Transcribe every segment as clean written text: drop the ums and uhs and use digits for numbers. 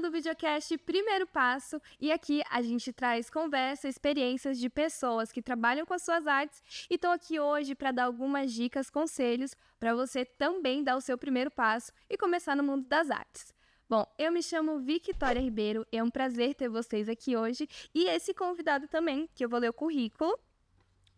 Começando o videocast Primeiro Passo, e aqui a gente traz conversa, experiências de pessoas que trabalham com as suas artes e estão aqui hoje para dar algumas dicas, conselhos para você também dar o seu primeiro passo e começar no mundo das artes. Bom, eu me chamo Victoria Ribeiro, é um prazer ter vocês aqui hoje e esse convidado também, que eu vou ler o currículo.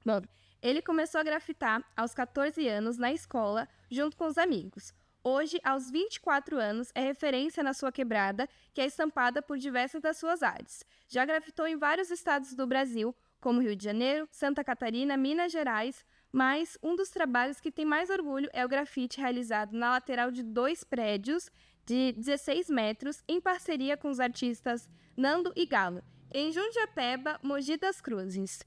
Bom, ele começou a grafitar aos 14 anos na escola, junto com os amigos. Hoje, aos 24 anos, é referência na sua quebrada, que é estampada por diversas das suas artes. Já grafitou em vários estados do Brasil, como Rio de Janeiro, Santa Catarina, Minas Gerais, mas um dos trabalhos que tem mais orgulho é o grafite realizado na lateral de 2 prédios de 16 metros, em parceria com os artistas Nando e Galo, em Jundiapeba, Mogi das Cruzes.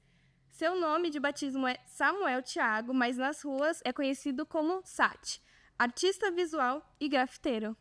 Seu nome de batismo é Samuel Thiago, mas nas ruas é conhecido como Sati. Artista visual e grafiteiro.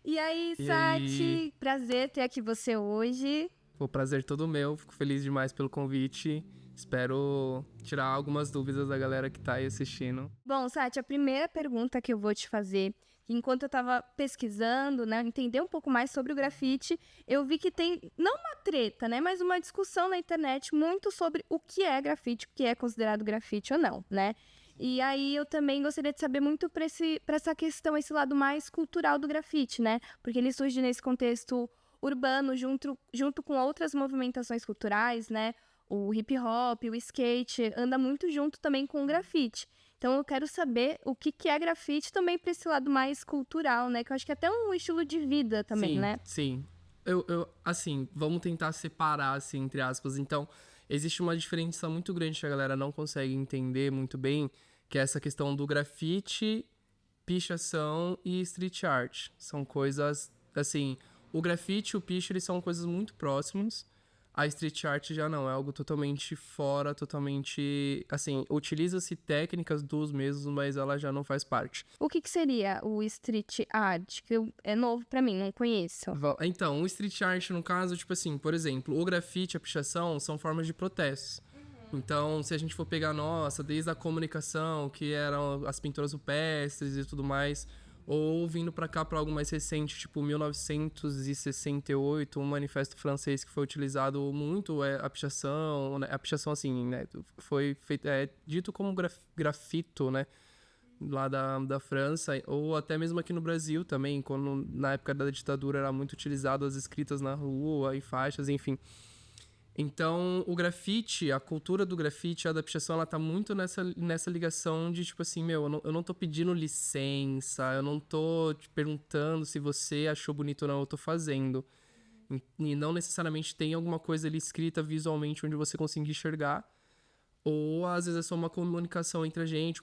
E aí, Sati? Prazer ter aqui você hoje. O prazer todo meu, fico feliz demais pelo convite. Espero tirar algumas dúvidas da galera que tá aí assistindo. Bom, Sati, a primeira pergunta que eu vou te fazer, enquanto eu tava pesquisando, né, entender um pouco mais sobre o grafite, eu vi que tem, não uma treta, né, mas uma discussão na internet muito sobre o que é grafite, o que é considerado grafite ou não, né? E aí eu também gostaria de saber muito para essa questão, esse lado mais cultural do grafite, né? Porque ele surge nesse contexto urbano, junto com outras movimentações culturais, né? O hip hop, o skate, anda muito junto também com o grafite. Então eu quero saber o que é grafite também para esse lado mais cultural, né? Que eu acho que é até um estilo de vida também, sim, né? Sim, assim, vamos tentar separar, assim, entre aspas. Então, existe uma diferença muito grande que a galera não consegue entender muito bem, que é essa questão do grafite, pichação e street art. São coisas, assim, o grafite e o picho, eles são coisas muito próximas. A street art já não, é algo totalmente fora, totalmente, assim, utiliza-se técnicas dos mesmos, mas ela já não faz parte. O que seria o street art? Que é novo pra mim, não conheço. Então, o street art, no caso, tipo assim, por exemplo, o grafite e a pichação são formas de protestos. Então, se a gente for pegar, desde a comunicação, que eram as pinturas rupestres e tudo mais, ou vindo pra cá pra algo mais recente, tipo 1968, um manifesto francês que foi utilizado muito, a pichação, né? A pichação, assim, né, foi feito, dito como grafito, né, lá da França, ou até mesmo aqui no Brasil também, quando na época da ditadura era muito utilizado as escritas na rua, em faixas, enfim. Então, o grafite, a cultura do grafite, a da pichação, ela tá muito nessa ligação de, tipo assim, eu não tô pedindo licença, eu não tô te perguntando se você achou bonito ou não, eu tô fazendo. E não necessariamente tem alguma coisa ali escrita visualmente onde você consiga enxergar. Ou, às vezes, é só uma comunicação entre a gente,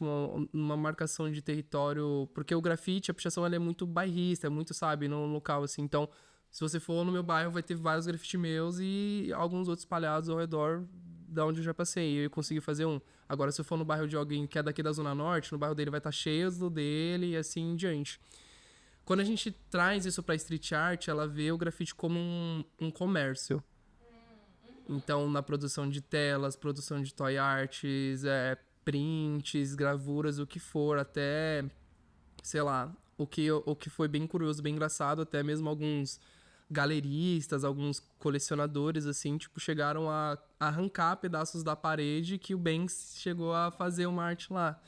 uma marcação de território. Porque o grafite, a pichação, ela é muito bairrista, é muito, sabe, no local, assim. Então, se você for no meu bairro, vai ter vários grafites meus e alguns outros espalhados ao redor da onde eu já passei. E eu consegui fazer um. Agora, se eu for no bairro de alguém que é daqui da Zona Norte, no bairro dele vai estar cheio do dele e assim em diante. Quando a gente traz isso pra street art, ela vê o grafite como um comércio. Então, na produção de telas, produção de toy arts, prints, gravuras, o que for, até, sei lá, o que foi bem curioso, bem engraçado, até mesmo alguns galeristas, alguns colecionadores, assim, tipo, chegaram a arrancar pedaços da parede que o Banks chegou a fazer uma arte lá.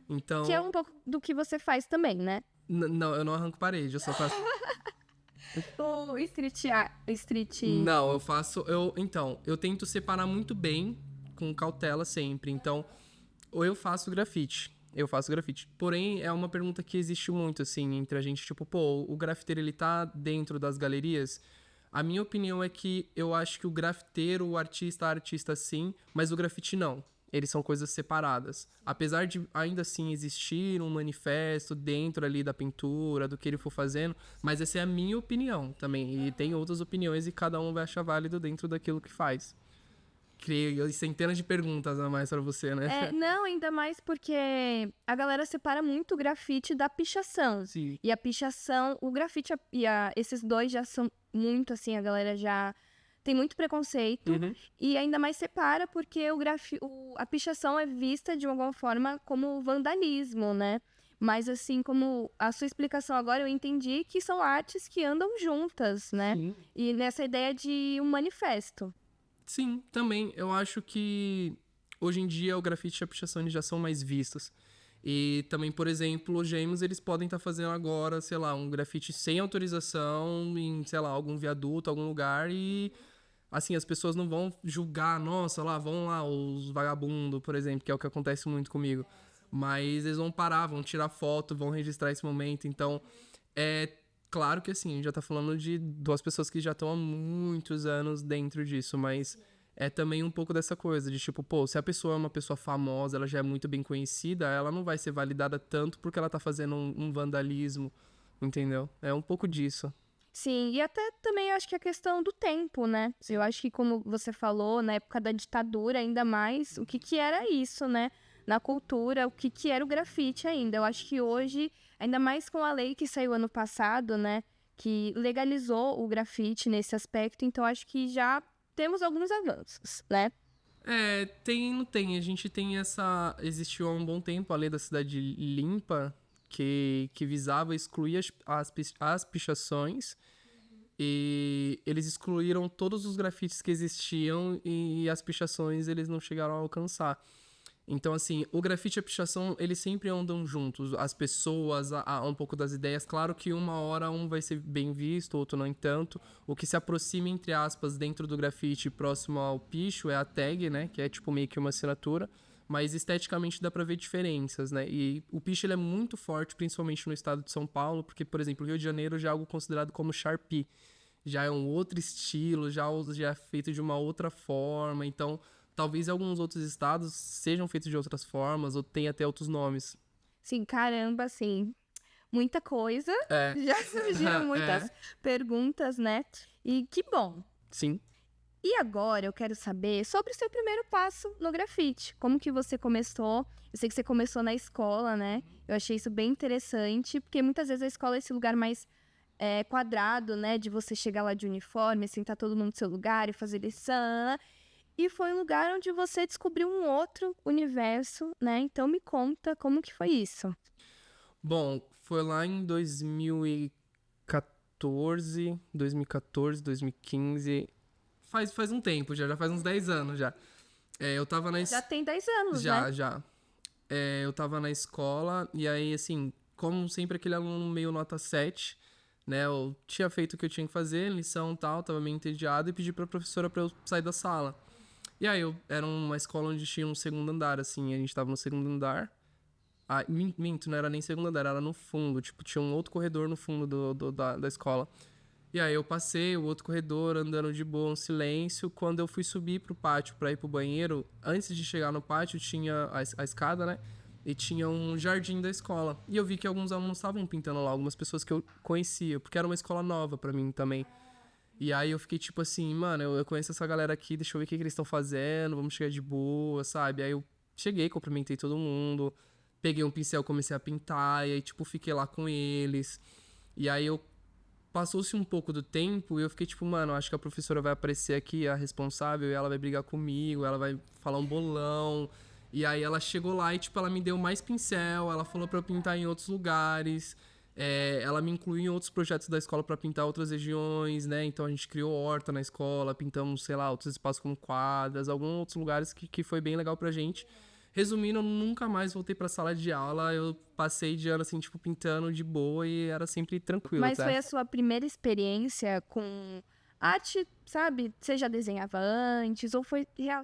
Então... Que é um pouco do que você faz também, né? Não, eu não arranco parede, eu só faço... O street art... Não, Então, eu tento separar muito bem, com cautela sempre. Então, ou eu faço grafite. Porém, é uma pergunta que existe muito, assim, entre a gente. Tipo, o grafiteiro, ele tá dentro das galerias? A minha opinião é que eu acho que o grafiteiro, o artista sim, mas o grafite não. Eles são coisas separadas. Apesar de ainda assim existir um manifesto dentro ali da pintura, do que ele for fazendo, mas essa é a minha opinião também. E tem outras opiniões e cada um vai achar válido dentro daquilo que faz. Criei centenas de perguntas a mais pra você, né? Não, ainda mais porque a galera separa muito o grafite da pichação. Sim. E a pichação, o grafite esses dois já são muito assim, a galera já tem muito preconceito. Uhum. E ainda mais separa porque a pichação é vista de alguma forma como vandalismo, né? Mas assim, como a sua explicação agora, eu entendi que são artes que andam juntas, né? Sim. E nessa ideia de um manifesto. Sim, também. Eu acho que hoje em dia o grafite e a pichação eles já são mais vistos. E também, por exemplo, os gêmeos, eles podem estar fazendo agora, sei lá, um grafite sem autorização em, sei lá, algum viaduto, algum lugar e, assim, as pessoas não vão julgar, nossa, lá, vão lá, os vagabundos, por exemplo, que é o que acontece muito comigo. Mas eles vão parar, vão tirar foto, vão registrar esse momento. Então, é claro que, assim, a gente já tá falando de duas pessoas que já estão há muitos anos dentro disso, mas é também um pouco dessa coisa de tipo, pô, se a pessoa é uma pessoa famosa, ela já é muito bem conhecida, ela não vai ser validada tanto porque ela tá fazendo um vandalismo, entendeu? É um pouco disso. Sim, e até também eu acho que a questão do tempo, né? Eu acho que, como você falou, na época da ditadura, ainda mais, o que que era isso, né? Na cultura, o que que era o grafite ainda. Eu acho que hoje, ainda mais com a lei que saiu ano passado, né? Que legalizou o grafite nesse aspecto, então acho que já temos alguns avanços, né? É, tem e não tem. A gente tem essa. Existiu há um bom tempo a lei da cidade limpa, que visava excluir as pichações. E eles excluíram todos os grafites que existiam e as pichações eles não chegaram a alcançar. Então, assim, o grafite e a pichação, eles sempre andam juntos. As pessoas, um pouco das ideias. Claro que uma hora um vai ser bem visto, outro não tanto. O que se aproxima, entre aspas, dentro do grafite próximo ao picho é a tag, né? Que é tipo meio que uma assinatura. Mas esteticamente dá pra ver diferenças, né? E o picho ele é muito forte, principalmente no estado de São Paulo, porque, por exemplo, o Rio de Janeiro já é algo considerado como Sharpie. Já é um outro estilo, já é feito de uma outra forma. Então, talvez alguns outros estados sejam feitos de outras formas ou tenha até outros nomes. Sim, caramba, assim, muita coisa. É. Já surgiram muitas É. perguntas, né? E que bom. Sim. E agora eu quero saber sobre o seu primeiro passo no grafite. Como que você começou? Eu sei que você começou na escola, né? Eu achei isso bem interessante, porque muitas vezes a escola é esse lugar mais quadrado, né? De você chegar lá de uniforme, sentar todo mundo no seu lugar e fazer lição. E foi um lugar onde você descobriu um outro universo, né? Então me conta como que foi isso. Bom, foi lá em 2014, 2015. Faz um tempo já faz uns 10 anos já. Eu tava na. Já tem 10 anos, né? Já. Eu tava na escola e aí, assim, como sempre aquele aluno meio nota 7, né? Eu tinha feito o que eu tinha que fazer, lição e tal, tava meio entediado e pedi pra professora pra eu sair da sala. E aí, era uma escola onde tinha um segundo andar, assim, a gente tava no segundo andar. Ah, minto, não era nem segundo andar, era no fundo, tipo, tinha um outro corredor no fundo da escola. E aí eu passei o outro corredor, andando de boa, um silêncio. Quando eu fui subir pro pátio pra ir pro banheiro, antes de chegar no pátio, tinha a escada, né? E tinha um jardim da escola. E eu vi que alguns alunos estavam pintando lá, algumas pessoas que eu conhecia, porque era uma escola nova pra mim também. E aí eu fiquei tipo assim, mano, eu conheço essa galera aqui, deixa eu ver o que eles estão fazendo, vamos chegar de boa, sabe? Aí eu cheguei, cumprimentei todo mundo, peguei um pincel, comecei a pintar, e aí, tipo, fiquei lá com eles. E aí eu passou-se um pouco do tempo e eu fiquei tipo, mano, acho que a professora vai aparecer aqui, a responsável, e ela vai brigar comigo, ela vai falar um bolão. E aí ela chegou lá e, tipo, ela me deu mais pincel, ela falou pra eu pintar em outros lugares. Ela me incluiu em outros projetos da escola pra pintar outras regiões, né? Então a gente criou horta na escola, pintamos, sei lá, outros espaços como quadras, alguns outros lugares que foi bem legal pra gente. Resumindo, eu nunca mais voltei pra sala de aula. Eu passei de ano, assim, tipo, pintando de boa e era sempre tranquilo, Mas tá? foi a sua primeira experiência com arte, sabe? Você já desenhava antes ou foi real?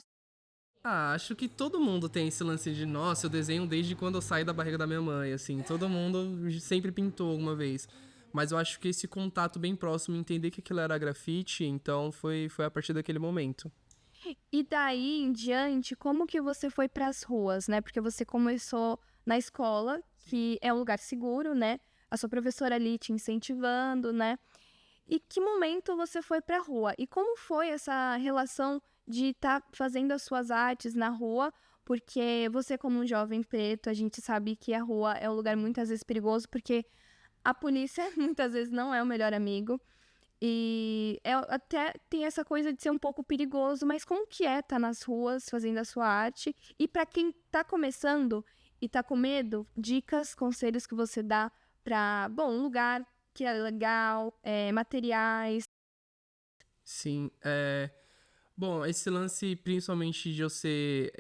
Ah, acho que todo mundo tem esse lance de, nossa, eu desenho desde quando eu saí da barriga da minha mãe, assim. Todo mundo sempre pintou alguma vez. Mas eu acho que esse contato bem próximo, entender que aquilo era grafite, então foi a partir daquele momento. E daí em diante, como que você foi para as ruas, né? Porque você começou na escola, que é um lugar seguro, né? A sua professora ali te incentivando, né? E que momento você foi para a rua? E como foi essa relação de estar fazendo as suas artes na rua? Porque você, como um jovem preto, a gente sabe que a rua é um lugar muitas vezes perigoso, porque a polícia muitas vezes não é o melhor amigo. E até tem essa coisa de ser um pouco perigoso, mas como que é estar nas ruas fazendo a sua arte? E para quem está começando e tá com medo, dicas, conselhos que você dá pra, bom, um lugar que é legal, materiais. Sim, bom, esse lance, principalmente de eu ser,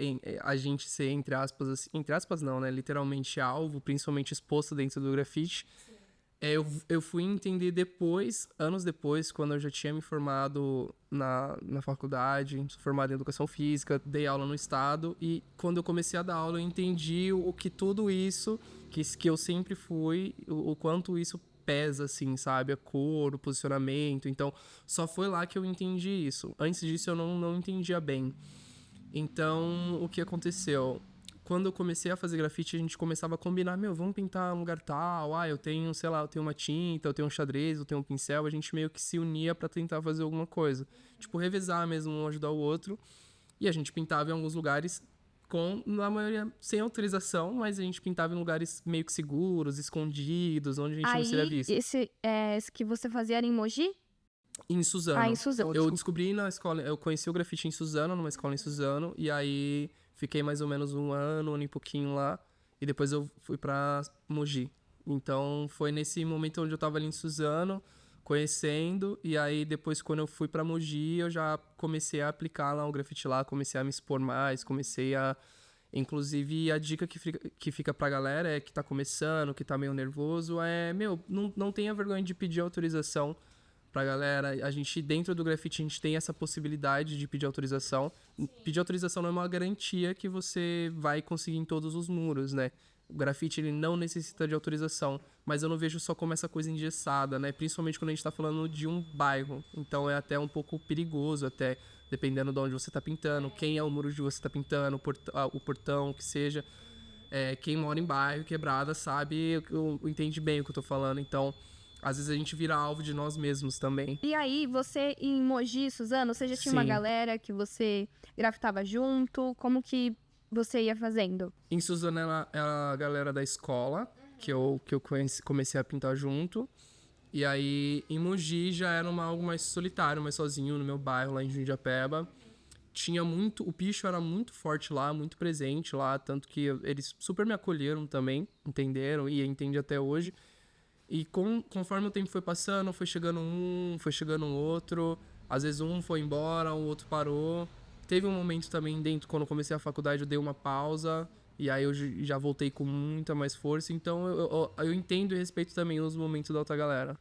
a gente ser, entre aspas, assim, entre aspas não, né? Literalmente alvo, principalmente exposto dentro do grafite. Eu fui entender depois, anos depois, quando eu já tinha me formado na faculdade, sou formado em educação física, dei aula no estado, e quando eu comecei a dar aula, eu entendi o que tudo isso, que eu sempre fui, o quanto isso pesa, assim, sabe? A cor, o posicionamento. Então, só foi lá que eu entendi isso. Antes disso, eu não entendia bem. Então, o que aconteceu? Quando eu comecei a fazer grafite, a gente começava a combinar, vamos pintar um lugar tal, eu tenho, sei lá, eu tenho uma tinta, eu tenho um xadrez, eu tenho um pincel, a gente meio que se unia pra tentar fazer alguma coisa. Tipo, revezar mesmo, um ajudar o outro. E a gente pintava em alguns lugares na maioria, sem autorização, mas a gente pintava em lugares meio que seguros, escondidos, onde a gente não seria Aí, visto. esse que você fazia era em Mogi? Em Ah, em Suzano. Suzano. Eu descobri na escola, eu conheci o grafite em Suzano, numa escola em Suzano, e aí fiquei mais ou menos um ano e pouquinho lá, e depois eu fui pra Mogi. Então foi nesse momento onde eu tava ali em Suzano, conhecendo, e aí depois quando eu fui pra Mogi, eu já comecei a aplicar lá o grafite lá, comecei a me expor mais, comecei a... Inclusive, a dica que fica pra galera é que tá começando, que tá meio nervoso, não tenha vergonha de pedir autorização pra galera. A gente, dentro do grafite, a gente tem essa possibilidade de pedir autorização. Pedir autorização não é uma garantia que você vai conseguir em todos os muros, né? O grafite, ele não necessita de autorização, mas eu não vejo só como essa coisa engessada, né? Principalmente quando a gente tá falando de um bairro. Então é até um pouco perigoso, até dependendo de onde você tá pintando, quem é o muro de você tá pintando, o portão, que seja. Quem mora em bairro, quebrada, sabe, entende bem o que eu tô falando. Então, às vezes a gente vira alvo de nós mesmos também. E aí, você em Mogi, Suzano, você já tinha uma Sim. galera que você grafitava junto? Como que você ia fazendo? Em Suzano é a galera da escola, que eu comecei a pintar junto. E aí, em Mogi já era algo mais solitário, mais sozinho, no meu bairro, lá em Jundiapeba. Tinha muito... O picho era muito forte lá, muito presente lá, tanto que eles super me acolheram também, entenderam, e entende até hoje. E conforme o tempo foi passando, foi chegando um outro. Às vezes um foi embora, o outro parou. Teve um momento também dentro, quando eu comecei a faculdade, eu dei uma pausa. E aí eu já voltei com muita mais força. Então eu entendo e respeito também os momentos da outra galera.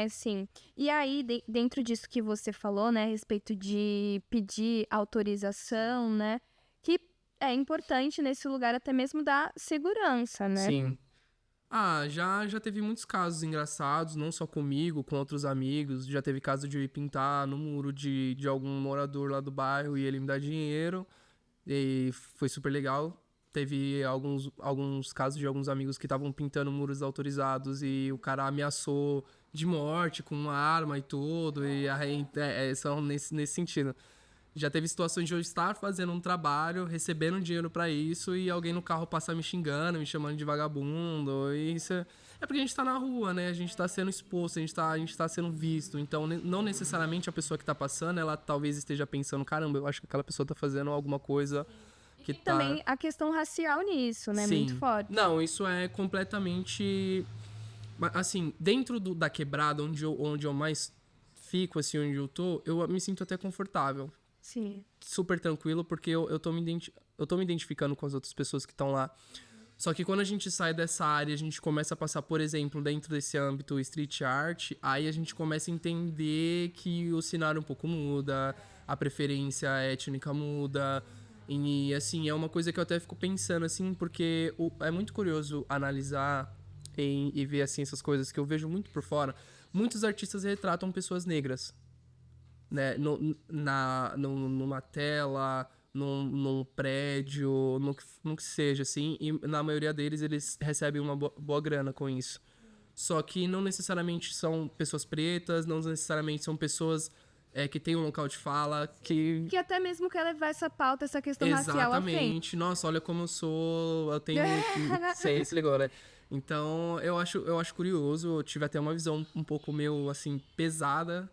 Sim. E aí, dentro disso que você falou, né, a respeito de pedir autorização, né, que é importante nesse lugar até mesmo da segurança, né? Sim. Já teve muitos casos engraçados, não só comigo, com outros amigos. Já teve caso de pintar no muro de algum morador lá do bairro e ele me dar dinheiro. E foi super legal. Teve alguns casos de alguns amigos que estavam pintando muros autorizados e o cara ameaçou de morte com uma arma e tudo. E aí, são nesse sentido. Já teve situações de eu estar fazendo um trabalho, recebendo dinheiro pra isso, e alguém no carro passar me xingando, me chamando de vagabundo. E isso é porque a gente tá na rua, né? A gente tá sendo exposto, a gente tá sendo visto. Então, não necessariamente a pessoa que tá passando, ela talvez esteja pensando, caramba, eu acho que aquela pessoa tá fazendo alguma coisa que tá... Também a questão racial nisso, né? Sim. Muito forte. Não, isso é completamente... Assim, dentro da quebrada, onde eu mais fico, assim, onde eu me sinto até confortável. Sim. Super tranquilo, porque eu tô me identificando com as outras pessoas que estão lá. Só que quando a gente sai dessa área, a gente começa a passar, por exemplo, dentro desse âmbito street art, aí a gente começa a entender que o cenário um pouco muda, a preferência étnica muda, e assim, é uma coisa que eu até fico pensando, assim, porque é muito curioso analisar e ver, assim, essas coisas que eu vejo muito por fora. Muitos artistas retratam pessoas negras, né, numa tela, num prédio, no que seja, assim, e na maioria deles eles recebem uma boa grana com isso. Só que não necessariamente são pessoas pretas, não necessariamente são pessoas que têm um local de fala, que até mesmo quer levar essa pauta, essa questão racial à frente. Exatamente. Nossa, olha como eu tenho... Sei, se ligou, né? Então, eu acho curioso, eu tive até uma visão um pouco meio, assim, pesada,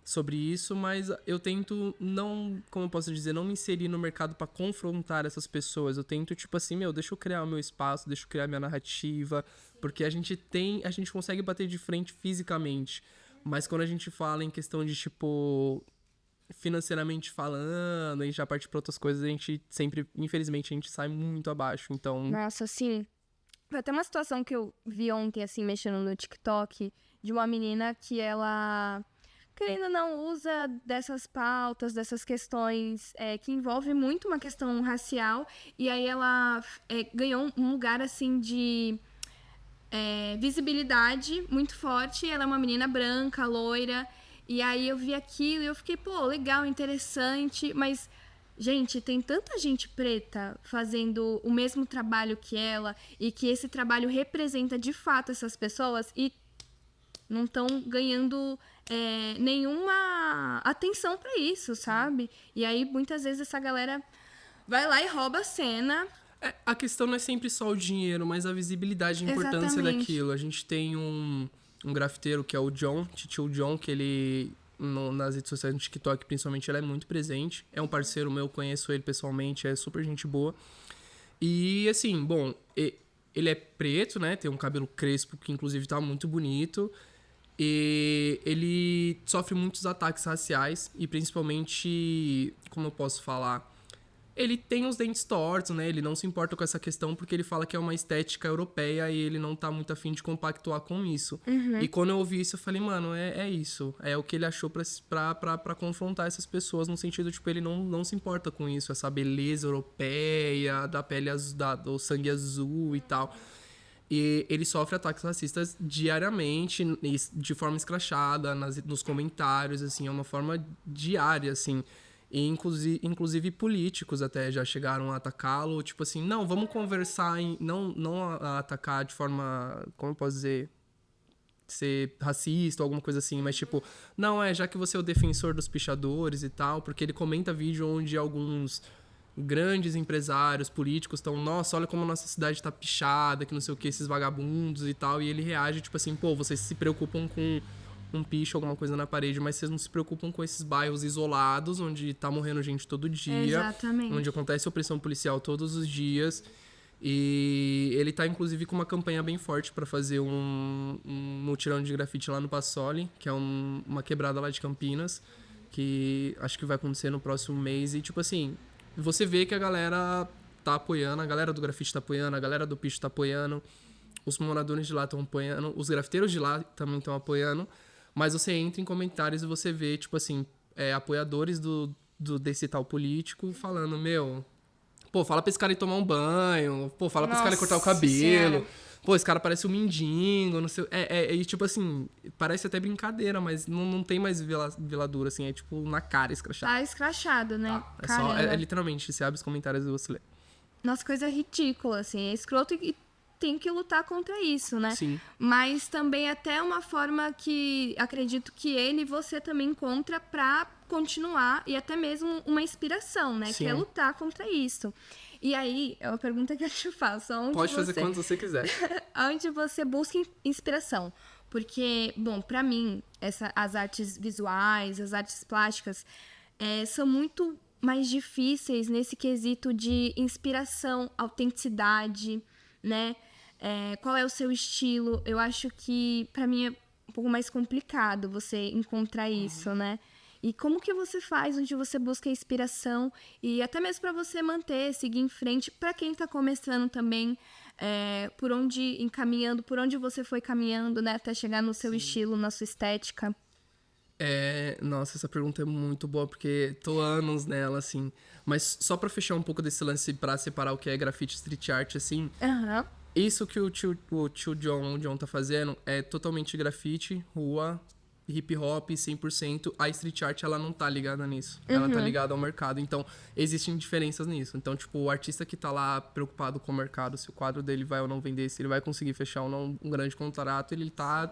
sobre isso, mas eu tento não, como eu posso dizer, não me inserir no mercado pra confrontar essas pessoas. Eu tento, tipo assim, deixa eu criar o meu espaço, deixa eu criar a minha narrativa, porque a gente consegue bater de frente fisicamente. Mas quando a gente fala em questão de, tipo, financeiramente falando, a gente já parte pra outras coisas, a gente sempre, infelizmente, a gente sai muito abaixo. Então, Nossa, assim, foi até uma situação que eu vi ontem, assim, mexendo no TikTok, de uma menina que ela, querendo ou não, usa dessas pautas, dessas questões que envolve muito uma questão racial, e aí ela ganhou um lugar, assim, de visibilidade muito forte. Ela é uma menina branca, loira, e aí eu vi aquilo e eu fiquei, pô, legal, interessante, mas... Gente, tem tanta gente preta fazendo o mesmo trabalho que ela e que esse trabalho representa de fato essas pessoas e não estão ganhando nenhuma atenção pra isso, sabe? E aí, muitas vezes, essa galera vai lá e rouba a cena. a questão não é sempre só o dinheiro, mas a visibilidade e a importância Exatamente. daquilo. A gente tem um grafiteiro que é o John, Titio John, que ele... nas redes sociais, no TikTok, principalmente, ele é muito presente. É um parceiro meu, conheço ele pessoalmente, é super gente boa. E, assim, bom, ele é preto, né? Tem um cabelo crespo, que inclusive tá muito bonito. E ele sofre muitos ataques raciais e, principalmente, como eu posso falar... Ele tem os dentes tortos, né? Ele não se importa com essa questão porque ele fala que é uma estética europeia e ele não tá muito afim de compactuar com isso. E quando eu ouvi isso, eu falei, mano, é isso. É o que ele achou pra confrontar essas pessoas, no sentido, tipo, ele não se importa com isso. Essa beleza europeia, da pele azul, do sangue azul e tal. E ele sofre ataques racistas diariamente, de forma escrachada, nos comentários, assim, é uma forma diária, assim. E inclusive políticos até já chegaram a atacá-lo, tipo assim, não, vamos conversar, não a atacar de forma, como eu posso dizer, ser racista ou alguma coisa assim, mas tipo, não, já que você é o defensor dos pichadores e tal, porque ele comenta vídeo onde alguns grandes empresários políticos estão, nossa, olha como a nossa cidade tá pichada, que não sei o que, esses vagabundos e tal, e ele reage, tipo assim, pô, vocês se preocupam com um picho, alguma coisa na parede, mas vocês não se preocupam com esses bairros isolados, onde tá morrendo gente todo dia. Exatamente. Onde acontece opressão policial todos os dias. E ele tá, inclusive, com uma campanha bem forte para fazer um mutirão de grafite lá no Passoli, que é uma quebrada lá de Campinas, que acho que vai acontecer no próximo mês. E, tipo assim, você vê que a galera tá apoiando, a galera do grafite tá apoiando, a galera do picho tá apoiando, os moradores de lá estão apoiando, os grafiteiros de lá também estão apoiando. Mas você entra em comentários e você vê, tipo assim, apoiadores desse tal político falando, pô, fala pra esse cara ir tomar um banho, pô, fala pra esse cara ir cortar o cabelo, Senhora. pô, esse cara parece um mendigo, não sei... E tipo assim, parece até brincadeira, mas não tem mais veladura, assim, é tipo na cara escrachado. Tá escrachado, né? É literalmente, você abre os comentários e você lê. Nossa, coisa ridícula, assim, é escroto e tem que lutar contra isso, né? Sim. Mas também até uma forma que acredito que ele e você também encontra pra continuar e até mesmo uma inspiração, né? Sim. Que é lutar contra isso. E aí, é uma pergunta que eu te faço. Pode fazer quando você quiser. Onde você busca inspiração? Porque, bom, pra mim, as artes visuais, as artes plásticas, são muito mais difíceis nesse quesito de inspiração, autenticidade, né? Qual é o seu estilo? Eu acho que, pra mim, é um pouco mais complicado você encontrar isso, né? E como que você faz, onde você busca inspiração e até mesmo para você manter, seguir em frente, para quem tá começando também, por onde você foi caminhando, né, até chegar no seu estilo, na sua estética. Nossa, essa pergunta é muito boa, porque tô anos nela, assim. Mas só pra fechar um pouco desse lance, pra separar o que é grafite e street art, assim... Aham. Isso que o tio John tá fazendo é totalmente grafite, rua, hip hop, 100%. A street art, ela não tá ligada nisso. Ela tá ligada ao mercado. Então, existem diferenças nisso. Então, tipo, o artista que tá lá preocupado com o mercado, se o quadro dele vai ou não vender, se ele vai conseguir fechar ou não um grande contrato, ele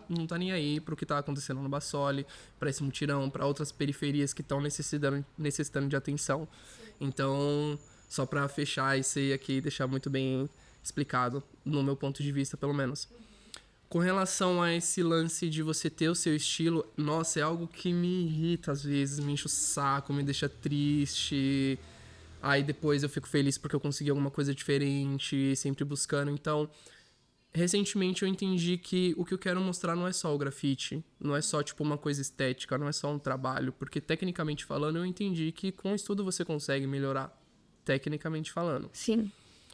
não tá nem aí pro que tá acontecendo no Bassoli, pra esse mutirão, pra outras periferias que estão necessitando de atenção. Então, só pra fechar isso aí aqui e deixar muito bem explicado, no meu ponto de vista, pelo menos. Com relação a esse lance de você ter o seu estilo, nossa, é algo que me irrita às vezes, me enche o saco, me deixa triste. Aí depois eu fico feliz porque eu consegui alguma coisa diferente, sempre buscando. Então, recentemente eu entendi que o que eu quero mostrar não é só o grafite, não é só tipo uma coisa estética, não é só um trabalho, porque tecnicamente falando eu entendi que com o estudo você consegue melhorar, tecnicamente falando. Sim.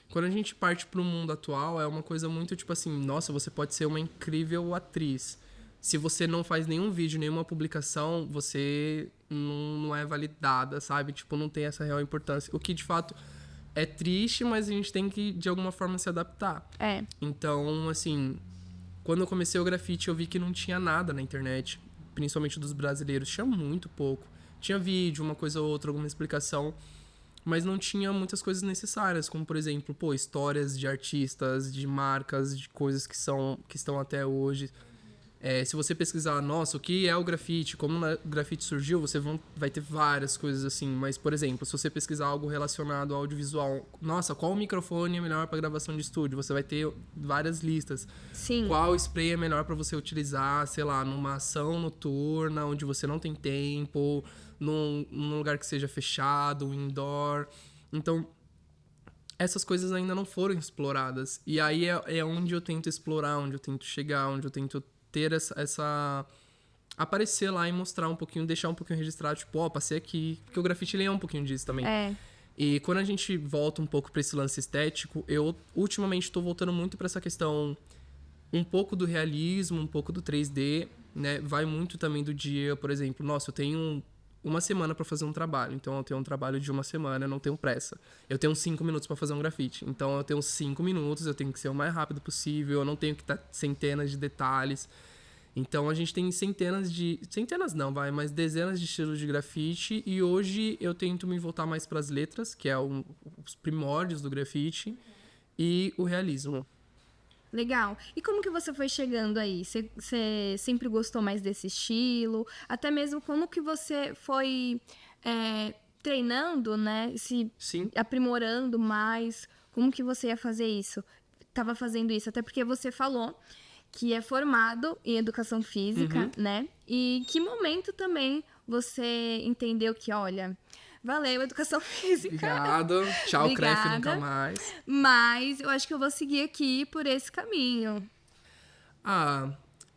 Quando a gente parte pro mundo atual, é uma coisa muito tipo assim, nossa, você pode ser uma incrível atriz. Se você não faz nenhum vídeo, nenhuma publicação, você não é validada, sabe? Tipo, não tem essa real importância. O que, de fato, é triste, mas a gente tem que, de alguma forma, se adaptar. É. Então, assim, quando eu comecei o grafite, eu vi que não tinha nada na internet, principalmente dos brasileiros. Tinha muito pouco. Tinha vídeo, uma coisa ou outra, alguma explicação, mas não tinha muitas coisas necessárias, como, por exemplo, pô, histórias de artistas, de marcas, de coisas que estão até hoje. Se você pesquisar, nossa, o que é o grafite, como o grafite surgiu, você vai ter várias coisas assim. Mas, por exemplo, se você pesquisar algo relacionado ao audiovisual, nossa, qual microfone é melhor para gravação de estúdio? Você vai ter várias listas. Sim. Qual spray é melhor para você utilizar, sei lá, numa ação noturna, onde você não tem tempo, num lugar que seja fechado, indoor. Então, essas coisas ainda não foram exploradas. E aí é onde eu tento explorar, onde eu tento chegar, onde eu tento ter essa aparecer lá e mostrar um pouquinho, deixar um pouquinho registrado, tipo, ó, passei aqui. Porque o grafite, ele é um pouquinho disso também. E quando a gente volta um pouco pra esse lance estético, eu ultimamente tô voltando muito pra essa questão um pouco do realismo, um pouco do 3D, né? Vai muito também do dia, por exemplo, nossa, eu tenho uma semana pra fazer um trabalho, então eu tenho um trabalho de uma semana, eu não tenho pressa. Eu tenho 5 minutos pra fazer um grafite, então eu tenho 5 minutos, eu tenho que ser o mais rápido possível, eu não tenho que estar centenas de detalhes. Então a gente tem centenas não, mas dezenas de estilos de grafite, e hoje eu tento me voltar mais pras letras, que é os primórdios do grafite, e o realismo. Legal. E como que você foi chegando aí? Você sempre gostou mais desse estilo? Até mesmo como que você foi treinando, né? Se Sim. aprimorando mais? Como que você ia fazer isso? Tava fazendo isso? Até porque você falou que é formado em educação física, né? E que momento também você entendeu que, olha, valeu educação física. Obrigado. Tchau, CREF, nunca mais. Mas eu acho que eu vou seguir aqui por esse caminho.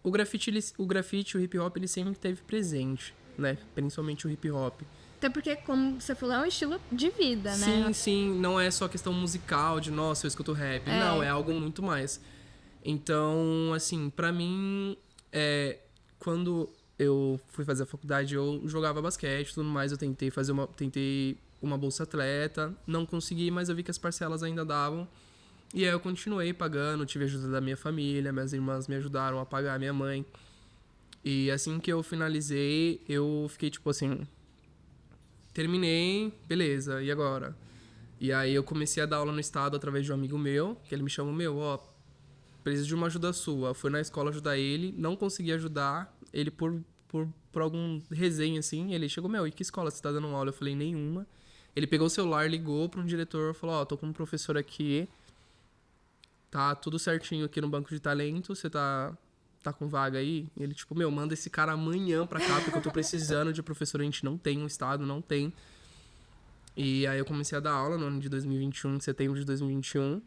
O grafite, o hip hop, ele sempre esteve presente, né? Principalmente o hip hop. Até porque, como você falou, é um estilo de vida, né? Sim, sim. Não é só questão musical de, nossa, eu escuto rap. Não, é algo muito mais. Então, assim, pra mim, quando eu fui fazer a faculdade, eu jogava basquete e tudo mais. Eu tentei uma bolsa atleta. Não consegui, mas eu vi que as parcelas ainda davam. E aí eu continuei pagando, tive ajuda da minha família, minhas irmãs me ajudaram a pagar, minha mãe. E assim que eu finalizei, eu fiquei tipo assim... Terminei, beleza, e agora? E aí eu comecei a dar aula no estado através de um amigo meu, que ele me chamou, preciso de uma ajuda sua. Eu fui na escola ajudar ele, não consegui ajudar ele por algum resenha, assim. Ele chegou, e que escola você tá dando aula? Eu falei, nenhuma. Ele pegou o celular, ligou para um diretor, falou, tô com um professor aqui, tá tudo certinho aqui no banco de talento, você tá com vaga aí? E ele, tipo, manda esse cara amanhã pra cá, porque eu tô precisando de professor, a gente não tem, um estado não tem. E aí eu comecei a dar aula no ano de 2021, em setembro de 2021.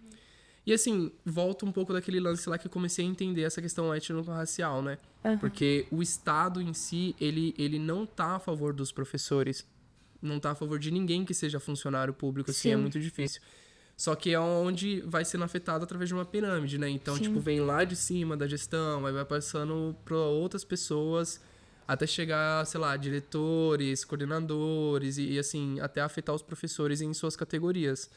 E assim, volta um pouco daquele lance lá que eu comecei a entender essa questão étnico-racial, né? Porque o Estado em si, ele não tá a favor dos professores. Não tá a favor de ninguém que seja funcionário público, assim, é muito difícil. Só que é onde vai sendo afetado através de uma pirâmide, né? Então, tipo, vem lá de cima da gestão, aí vai passando para outras pessoas, até chegar, sei lá, diretores, coordenadores e assim, até afetar os professores em suas categorias.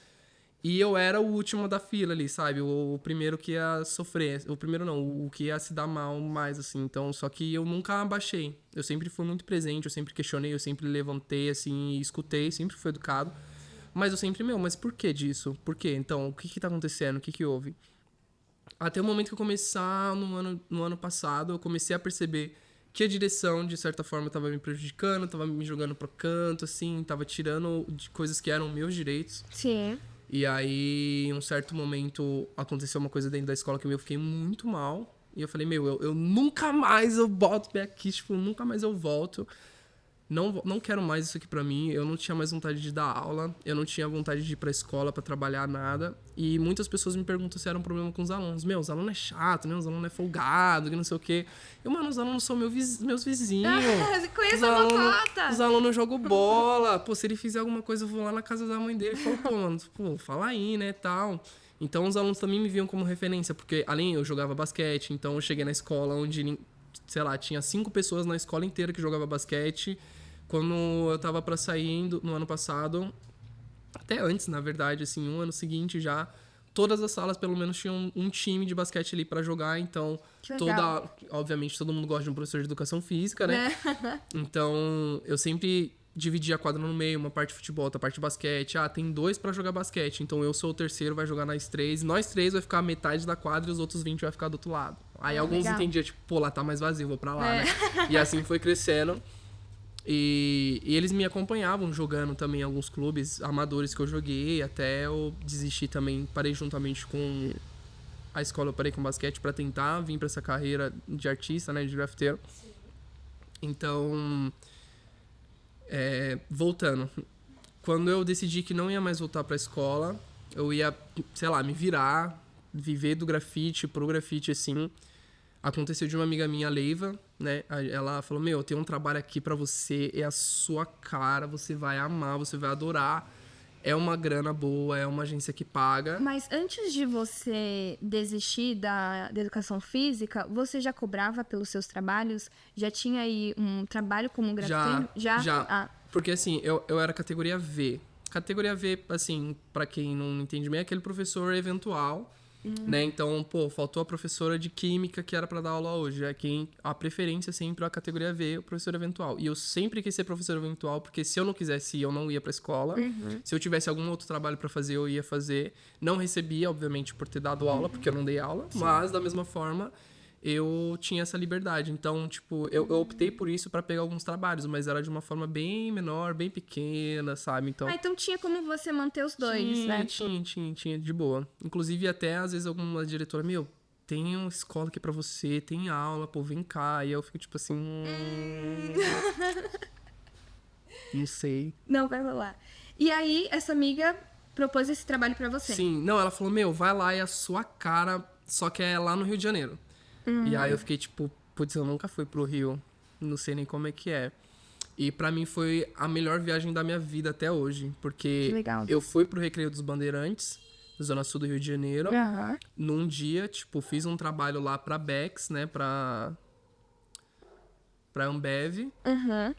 E eu era o último da fila ali, sabe? O primeiro que ia sofrer. O primeiro não, o que ia se dar mal mais, assim. Então, só que eu nunca abaixei. Eu sempre fui muito presente, eu sempre questionei, eu sempre levantei, assim, e escutei, sempre fui educado. Mas eu sempre, mas por que disso? Por quê? Então, o que tá acontecendo? O que houve? Até o momento que eu começar, no ano passado, eu comecei a perceber que a direção, de certa forma, tava me prejudicando, tava me jogando pro canto, assim, tava tirando de coisas que eram meus direitos. Sim. E aí, em um certo momento, aconteceu uma coisa dentro da escola que eu fiquei muito mal. E eu falei, eu nunca mais eu boto pé aqui, tipo, nunca mais eu volto. Não quero mais isso aqui pra mim. Eu não tinha mais vontade de dar aula. Eu não tinha vontade de ir pra escola pra trabalhar, nada. E muitas pessoas me perguntam se era um problema com os alunos. Os alunos é chato, né? Os alunos é folgado, que não sei o quê. Mano, os alunos são meus vizinhos. Conheço a Mocota. Os alunos jogam bola. Pô, se ele fizer alguma coisa, eu vou lá na casa da mãe dele e falo, pô, mano, fala aí, né, tal. Então, os alunos também me viam como referência. Porque, além, eu jogava basquete. Então, eu cheguei na escola onde, sei lá, tinha 5 pessoas na escola inteira que jogava basquete. Quando eu tava pra sair no ano passado, até antes, na verdade, assim, um ano seguinte já, todas as salas pelo menos tinham um time de basquete ali pra jogar, então obviamente todo mundo gosta de um professor de educação física, né? Então, eu sempre dividia a quadra no meio, uma parte de futebol, outra parte de basquete. Tem 2 pra jogar basquete, então eu sou o terceiro, vai jogar nós 3. Nós 3 vai ficar a metade da quadra e os outros 20 vai ficar do outro lado. Aí alguns entendiam, tipo, pô, lá tá mais vazio, vou pra lá, né? E assim foi crescendo. E eles me acompanhavam jogando também em alguns clubes amadores que eu joguei, até eu desistir também, parei juntamente com a escola, eu parei com basquete pra tentar vir pra essa carreira de artista, né, de grafiteiro. Então, voltando, quando eu decidi que não ia mais voltar pra escola, eu ia, sei lá, me virar, viver do grafite, pro grafite, assim. Aconteceu de uma amiga minha, Leiva, né? Ela falou, eu tenho um trabalho aqui pra você, é a sua cara, você vai amar, você vai adorar. É uma grana boa, é uma agência que paga. Mas antes de você desistir da educação física, você já cobrava pelos seus trabalhos? Já tinha aí um trabalho como grafiteiro? Já. Porque assim, eu era categoria V. Categoria V, assim, pra quem não entende bem, é aquele professor eventual, né? Então, pô, faltou a professora de química que era pra dar aula hoje. A preferência sempre é a categoria V, o professor eventual. E eu sempre quis ser professor eventual, porque se eu não quisesse ir, eu não ia pra escola. Se eu tivesse algum outro trabalho pra fazer, eu ia fazer. Não recebia, obviamente, por ter dado aula, porque eu não dei aula. Sim. Mas, da mesma forma, eu tinha essa liberdade. Então, tipo, eu optei por isso pra pegar alguns trabalhos, mas era de uma forma bem menor, bem pequena, sabe? Então, então tinha como você manter os dois, né? Tinha, de boa. Inclusive, até, às vezes, alguma diretora, tem uma escola aqui pra você, tem aula, pô, vem cá. E eu fico, tipo assim... Não sei. Não vai rolar. E aí, essa amiga propôs esse trabalho pra você? Sim. Não, ela falou, vai lá, é a sua cara, só que é lá no Rio de Janeiro. E aí eu fiquei tipo, putz, eu nunca fui pro Rio, não sei nem como é que é. E pra mim foi a melhor viagem da minha vida até hoje, porque eu fui pro Recreio dos Bandeirantes, Zona Sul do Rio de Janeiro, num dia, tipo, fiz um trabalho lá pra Bex, né, pra Ambev,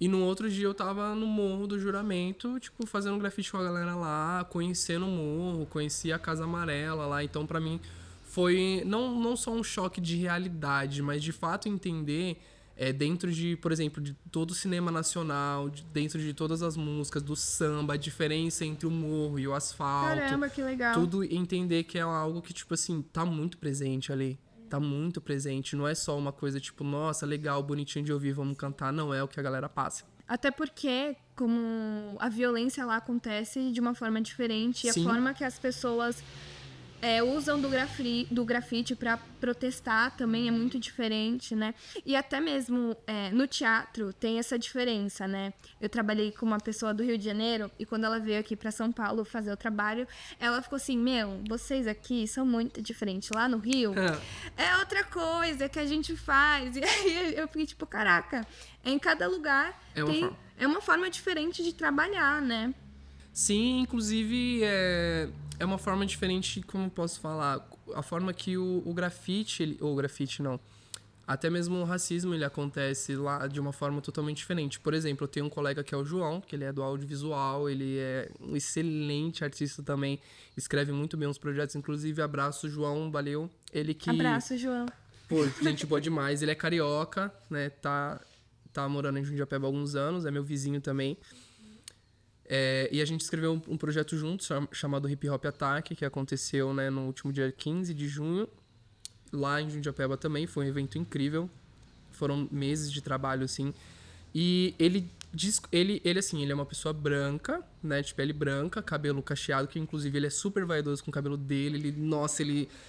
e no outro dia eu tava no Morro do Juramento, tipo, fazendo grafite com a galera lá, conhecendo o morro, conheci a Casa Amarela lá, então pra mim... Foi não só um choque de realidade, mas de fato entender dentro de, por exemplo, de todo o cinema nacional, dentro de todas as músicas, do samba, a diferença entre o morro e o asfalto. Caramba, que legal. Tudo entender que é algo que, tipo assim, tá muito presente ali. Tá muito presente. Não é só uma coisa tipo, nossa, legal, bonitinho de ouvir, vamos cantar. Não, é o que a galera passa. Até porque, como a violência lá acontece de uma forma diferente, Sim. E a forma que as pessoas... usam do grafite para protestar também é muito diferente, né? E até mesmo no teatro tem essa diferença, né? Eu trabalhei com uma pessoa do Rio de Janeiro e quando ela veio aqui para São Paulo fazer o trabalho, ela ficou assim, vocês aqui são muito diferentes. Lá no Rio é outra coisa que a gente faz. E aí eu fiquei tipo, caraca, em cada lugar é uma forma diferente de trabalhar, né? Sim, inclusive é uma forma diferente, como posso falar, a forma que o grafite, ou grafite não, até mesmo o racismo ele acontece lá de uma forma totalmente diferente. Por exemplo, eu tenho um colega que é o João, que ele é do audiovisual, ele é um excelente artista também, escreve muito bem os projetos, inclusive abraço João, valeu. Abraço, João. Pô, gente boa demais, ele é carioca, né, tá morando em Jundiapeba há alguns anos, é meu vizinho também. E a gente escreveu um projeto juntos chamado Hip Hop Attack, que aconteceu, né, no último dia 15 de junho, lá em Jundiapeba também. Foi um evento incrível, foram meses de trabalho, assim. E ele Ele, assim, ele é uma pessoa branca, né? De pele branca, cabelo cacheado, que inclusive ele é super vaidoso com o cabelo dele.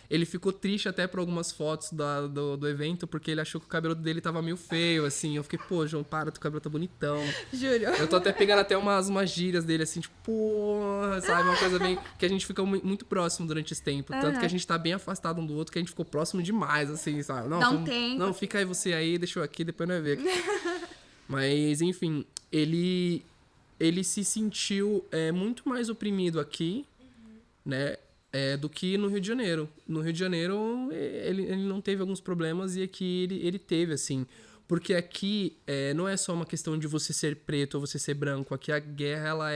Ele ficou triste até por algumas fotos do evento, porque ele achou que o cabelo dele tava meio feio, assim. Eu fiquei, pô, João, para, teu cabelo tá bonitão. Juro. Eu tô até pegando até umas gírias dele, assim, tipo, porra, sabe? Uma coisa bem... Que a gente ficou muito próximo durante esse tempo. Tanto que a gente tá bem afastado um do outro, que a gente ficou próximo demais, assim, sabe? Dá um tempo. Não, fica aí você aí, deixa eu aqui, depois nós ver. Mas, enfim, ele se sentiu muito mais oprimido aqui, né? Do que no Rio de Janeiro. No Rio de Janeiro, ele não teve alguns problemas e aqui ele teve, assim. Porque aqui não é só uma questão de você ser preto ou você ser branco. Aqui a guerra, ela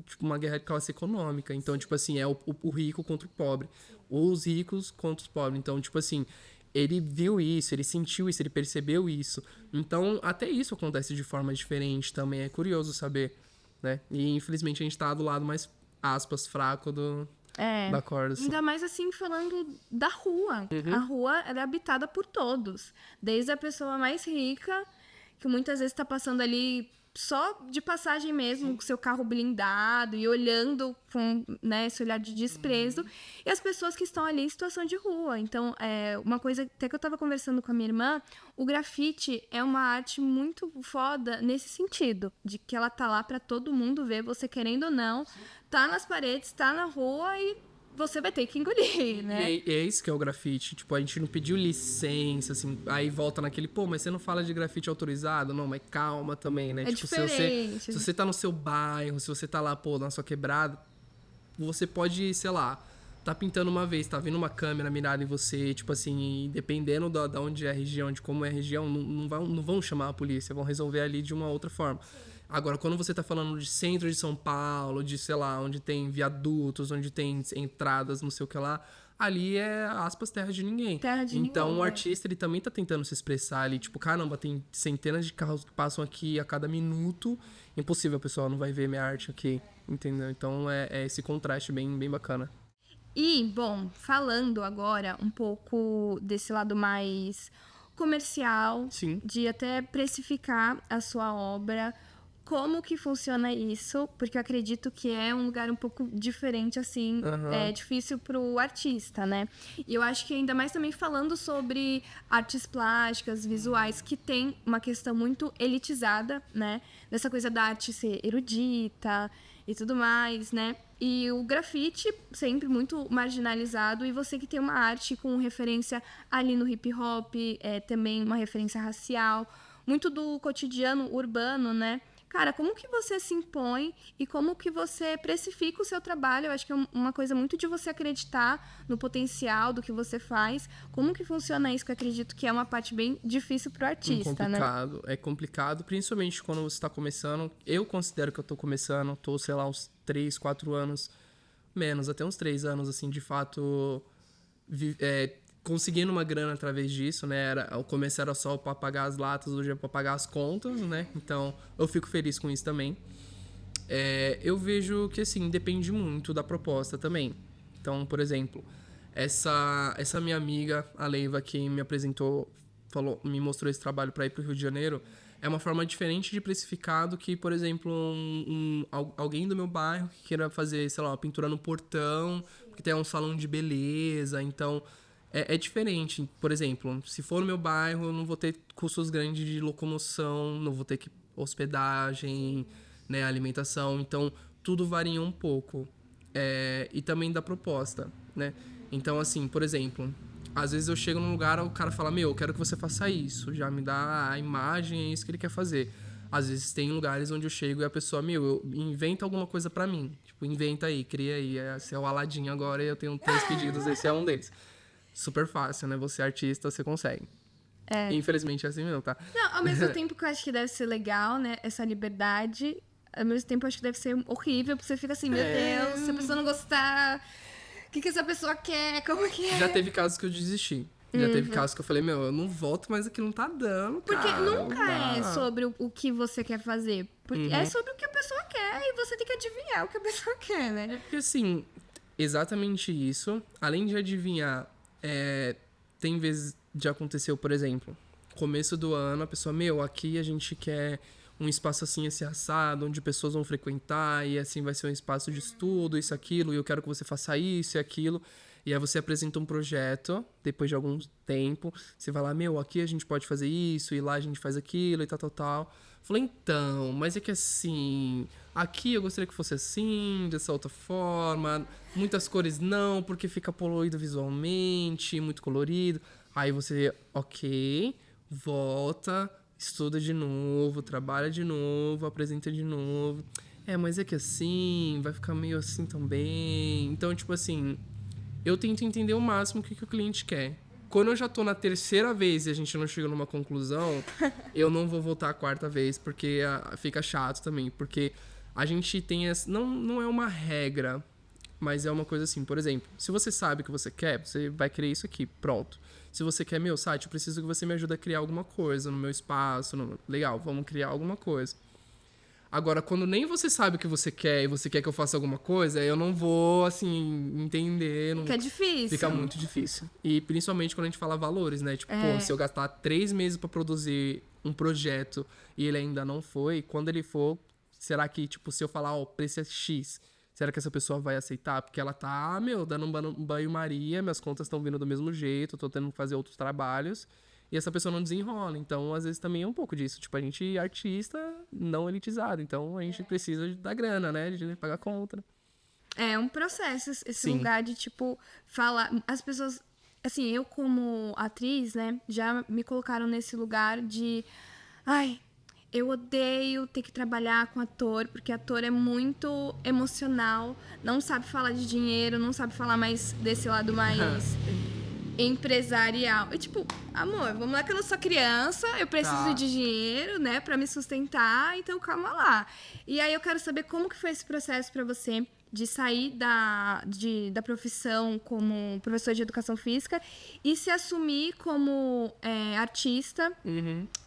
tipo, uma guerra de classe econômica. Então, tipo assim, é o rico contra o pobre. Os ricos contra os pobres. Então, tipo assim, ele viu isso, ele sentiu isso, ele percebeu isso. Então, até isso acontece de forma diferente também. É curioso saber, né? E, infelizmente, a gente tá do lado mais, aspas, fraco da corda. Assim. Ainda mais assim, falando da rua. A rua ela é habitada por todos. Desde a pessoa mais rica, que muitas vezes tá passando ali só de passagem mesmo, com seu carro blindado e olhando com, né, esse olhar de desprezo. E as pessoas que estão ali em situação de rua. Então, uma coisa até que eu tava conversando com a minha irmã, o grafite é uma arte muito foda nesse sentido, de que ela tá lá pra todo mundo ver, você querendo ou não, tá nas paredes, tá na rua e você vai ter que engolir, né? E é isso que é o grafite. Tipo, a gente não pediu licença, assim. Aí volta naquele, pô, mas você não fala de grafite autorizado? Não, mas calma também, né? É tipo, diferente. Se você tá no seu bairro, se você tá lá, pô, na sua quebrada, você pode, sei lá, tá pintando uma vez, tá vindo uma câmera mirada em você, tipo assim, e dependendo da onde é a região, de como é a região, não vão chamar a polícia, vão resolver ali de uma outra forma. Agora, quando você tá falando de centro de São Paulo, de, sei lá, onde tem viadutos, onde tem entradas, não sei o que lá, ali é, aspas, terra de ninguém. Terra de então, ninguém, o artista, ele também tá tentando se expressar ali, tipo, caramba, tem centenas de carros que passam aqui a cada minuto, impossível, o pessoal não vai ver minha arte aqui, entendeu? Então, é esse contraste bem bacana. E, bom, falando agora um pouco desse lado mais comercial, Sim. de até precificar a sua obra, como que funciona isso? Porque eu acredito que é um lugar um pouco diferente, assim, é difícil pro artista, né? E eu acho que ainda mais também falando sobre artes plásticas, visuais, que tem uma questão muito elitizada, né? Dessa coisa da arte ser erudita e tudo mais, né? E o grafite sempre muito marginalizado, e você que tem uma arte com referência ali no hip hop, também uma referência racial, muito do cotidiano urbano, né? Cara, como que você se impõe e como que você precifica o seu trabalho? Eu acho que é uma coisa muito de você acreditar no potencial do que você faz. Como que funciona isso? Que eu acredito que é uma parte bem difícil pro artista, né? É complicado, principalmente quando você tá começando. Eu considero que eu tô começando, tô, sei lá, uns 3, 4 anos, menos, até uns 3 anos, assim, de fato, conseguindo uma grana através disso, né? O começo era só pra pagar as latas, hoje é pra pagar as contas, né? Então, eu fico feliz com isso também. Eu vejo que, assim, depende muito da proposta também. Então, por exemplo, essa minha amiga, a Leiva, que me apresentou, me mostrou esse trabalho para ir pro Rio de Janeiro, é uma forma diferente de precificar do que, por exemplo, alguém do meu bairro que queira fazer, sei lá, uma pintura no portão, que tem um salão de beleza. Então, é diferente. Por exemplo, se for no meu bairro, eu não vou ter custos grandes de locomoção, não vou ter que hospedagem, né, alimentação. Então, tudo varia um pouco. E também da proposta, né? Então, assim, por exemplo, às vezes eu chego num lugar, o cara fala, eu quero que você faça isso, já me dá a imagem, é isso que ele quer fazer. Às vezes tem lugares onde eu chego e a pessoa, inventa alguma coisa pra mim. Tipo, inventa aí, cria aí. Esse é o Aladdin agora e eu tenho 3 pedidos, esse é um deles. Super fácil, né? Você é artista, você consegue. Infelizmente é assim mesmo, tá? Não, ao mesmo tempo que eu acho que deve ser legal, né? Essa liberdade. Ao mesmo tempo eu acho que deve ser horrível, porque você fica assim, meu Deus, se a pessoa não gostar, o que essa pessoa quer? Como que é? Já teve casos que eu desisti. Já teve casos que eu falei, eu não volto, mas aqui não tá dando, porque cara. nunca é sobre o que você quer fazer. Porque é sobre o que a pessoa quer e você tem que adivinhar o que a pessoa quer, né? Porque assim, exatamente isso. Além de adivinhar, tem vezes de acontecer, por exemplo, começo do ano, a pessoa, aqui a gente quer um espaço assim, esse assado, onde pessoas vão frequentar, e assim vai ser um espaço de estudo, isso, aquilo, e eu quero que você faça isso e aquilo. E aí você apresenta um projeto, depois de algum tempo, você vai lá, meu, aqui a gente pode fazer isso, e lá a gente faz aquilo, e tal, tal, tal. Falei, então, mas é que assim, aqui eu gostaria que fosse assim, dessa outra forma, muitas cores não, porque fica poluído visualmente, muito colorido. Aí você, ok, volta, estuda de novo, trabalha de novo, apresenta de novo. Mas é que assim, vai ficar meio assim também. Então, tipo assim, eu tento entender o máximo o que o cliente quer. Quando eu já tô na terceira vez e a gente não chega numa conclusão, eu não vou voltar a quarta vez, porque fica chato também. Porque a gente tem não é uma regra, mas é uma coisa assim. Por exemplo, se você sabe o que você quer, você vai querer isso aqui, pronto. Se você quer meu site, eu preciso que você me ajude a criar alguma coisa no meu espaço. Legal, vamos criar alguma coisa. Agora, quando nem você sabe o que você quer e você quer que eu faça alguma coisa, eu não vou, assim, entender. Não... Fica difícil. Fica muito difícil. E principalmente quando a gente fala valores, né? Tipo, pô, se eu gastar 3 meses pra produzir um projeto e ele ainda não foi, quando ele for, será que, tipo, se eu falar, ó, o preço é X, será que essa pessoa vai aceitar? Porque ela tá, dando um banho-maria, minhas contas estão vindo do mesmo jeito, eu tô tendo que fazer outros trabalhos. E essa pessoa não desenrola. Então, às vezes, também é um pouco disso. Tipo, a gente é artista não elitizado. Então, a gente precisa da grana, né? De pagar conta. É um processo, esse Sim. lugar de, tipo, falar... As pessoas... Assim, eu como atriz, né? Já me colocaram nesse lugar de... Ai, eu odeio ter que trabalhar com ator, porque ator é muito emocional. Não sabe falar de dinheiro, não sabe falar mais desse lado mais... empresarial. E tipo, amor, vamos lá que eu não sou criança, eu preciso de dinheiro, né, pra me sustentar, então calma lá. E aí eu quero saber como que foi esse processo pra você de sair da profissão como professor de educação física e se assumir como artista.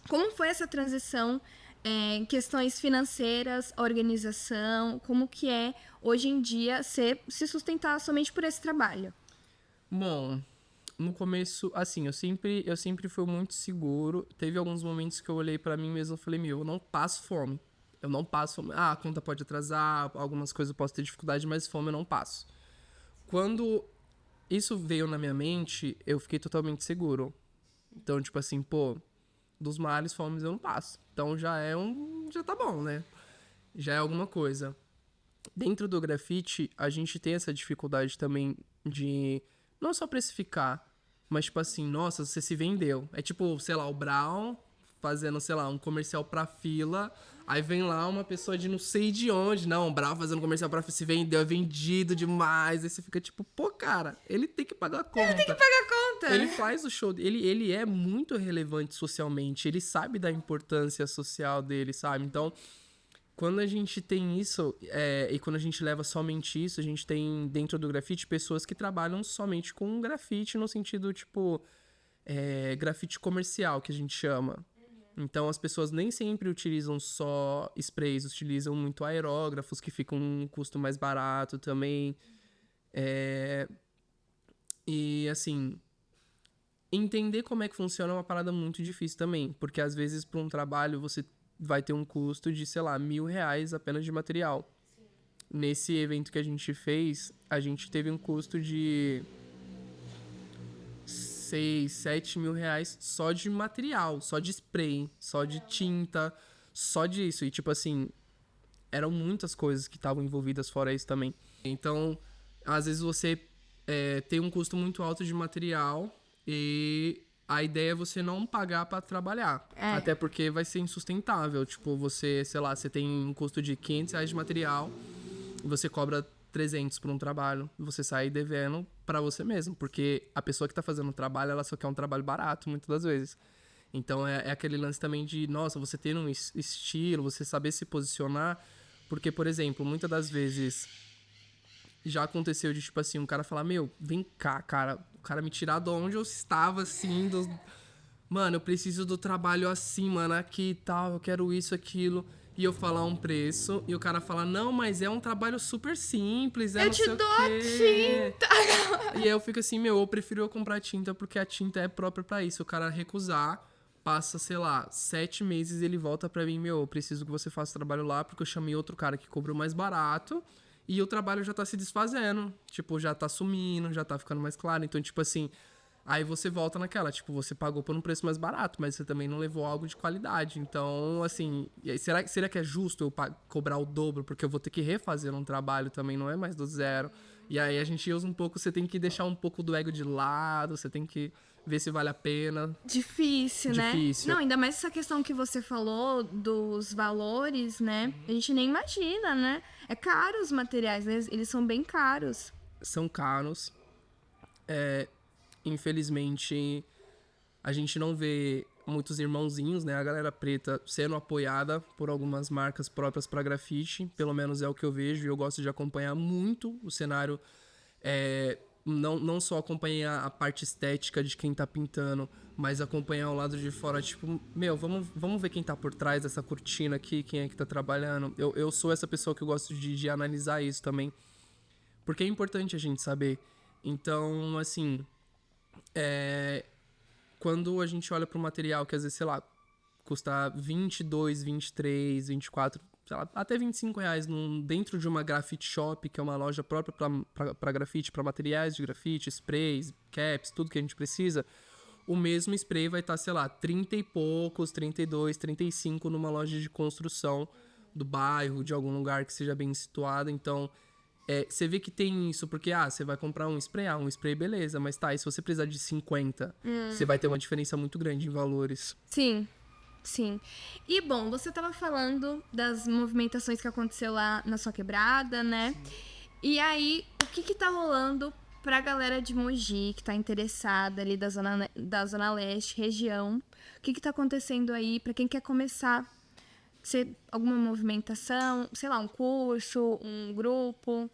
Como foi essa transição em questões financeiras, organização, como que é hoje em dia se sustentar somente por esse trabalho? Bom, no começo, assim, eu sempre fui muito seguro. Teve alguns momentos que eu olhei pra mim mesmo e falei, eu não passo fome. Eu não passo fome. A conta pode atrasar, algumas coisas eu posso ter dificuldade, mas fome eu não passo. Quando isso veio na minha mente, eu fiquei totalmente seguro. Então, tipo assim, pô, dos males, fomes eu não passo. Então já tá bom, né? Já é alguma coisa. Dentro do grafite, a gente tem essa dificuldade também de não só precificar, mas tipo assim, nossa, você se vendeu. É tipo, sei lá, o Brown fazendo, sei lá, um comercial pra fila, aí vem lá uma pessoa de não sei de onde, não, o Brown fazendo comercial pra fila, se vendeu, é vendido demais, aí você fica tipo, pô, cara, ele tem que pagar a conta. Ele tem que pagar a conta. Ele faz o show, ele é muito relevante socialmente, ele sabe da importância social dele, sabe? Então, quando a gente tem isso, e quando a gente leva somente isso, a gente tem dentro do grafite pessoas que trabalham somente com grafite no sentido, tipo, grafite comercial, que a gente chama. Então, as pessoas nem sempre utilizam só sprays, utilizam muito aerógrafos, que ficam um custo mais barato também. E, assim, entender como é que funciona é uma parada muito difícil também, porque às vezes, para um trabalho, você vai ter um custo de, sei lá, R$1.000 apenas de material. Sim. Nesse evento que a gente fez, a gente teve um custo de 6, 7 mil reais só de material, só de spray, só de tinta, só disso. E, tipo assim, eram muitas coisas que estavam envolvidas fora isso também. Então, às vezes você tem um custo muito alto de material e a ideia é você não pagar pra trabalhar. Até porque vai ser insustentável. Tipo, você, sei lá, você tem um custo de R$500 de material e você cobra 300 por um trabalho. E você sai devendo pra você mesmo. Porque a pessoa que tá fazendo o trabalho, ela só quer um trabalho barato, muitas das vezes. Então, é aquele lance também de, nossa, você ter um estilo, você saber se posicionar. Porque, por exemplo, muitas das vezes já aconteceu de, tipo assim, um cara falar, vem cá, cara. O cara me tirar de onde eu estava, assim, mano, eu preciso do trabalho assim, mano, aqui e tal, eu quero isso, aquilo. E eu falar um preço, e o cara falar, não, mas é um trabalho super simples, eu te dou a tinta. E aí eu fico assim, eu prefiro eu comprar tinta porque a tinta é própria pra isso. O cara recusar passa, sei lá, 7 meses e ele volta pra mim, eu preciso que você faça o trabalho lá, porque eu chamei outro cara que cobrou mais barato e o trabalho já tá se desfazendo. Tipo, já tá sumindo, já tá ficando mais claro. Então, tipo assim, aí você volta naquela, tipo, você pagou por um preço mais barato, mas você também não levou algo de qualidade. Então, assim, e aí, será que é justo eu cobrar o dobro? Porque eu vou ter que refazer um trabalho também, não é mais do zero. E aí a gente usa um pouco, você tem que deixar um pouco do ego de lado, você tem que ver se vale a pena. Difícil, né? Difícil. Não, ainda mais essa questão que você falou dos valores, né? A gente nem imagina, né? É caro os materiais, né? Eles são bem caros. São caros. Infelizmente, a gente não vê muitos irmãozinhos, né? A galera preta sendo apoiada por algumas marcas próprias para grafite. Pelo menos é o que eu vejo e eu gosto de acompanhar muito o cenário. Não só acompanhar a parte estética de quem tá pintando, mas acompanhar o lado de fora, tipo, vamos ver quem tá por trás dessa cortina aqui, quem é que tá trabalhando. Eu sou essa pessoa que eu gosto de analisar isso também, porque é importante a gente saber. Então, assim, quando a gente olha pro material que às vezes, sei lá, custa 22, 23, 24, sei lá, até R$ 25 dentro de uma grafite shop, que é uma loja própria para grafite, para materiais de grafite, sprays, caps, tudo que a gente precisa, o mesmo spray vai estar, sei lá, 30 e poucos, 32, 35 numa loja de construção do bairro, de algum lugar que seja bem situado. Então, você vê que tem isso, porque, você vai comprar um spray beleza, mas tá, e se você precisar de 50, você vai ter uma diferença muito grande em valores. Sim. Sim. E, bom, você estava falando das movimentações que aconteceu lá na sua quebrada, né? Sim. E aí, o que tá rolando pra galera de Mogi, que tá interessada ali da Zona Leste, região? O que tá acontecendo aí pra quem quer começar? Alguma movimentação, sei lá, um curso, um grupo?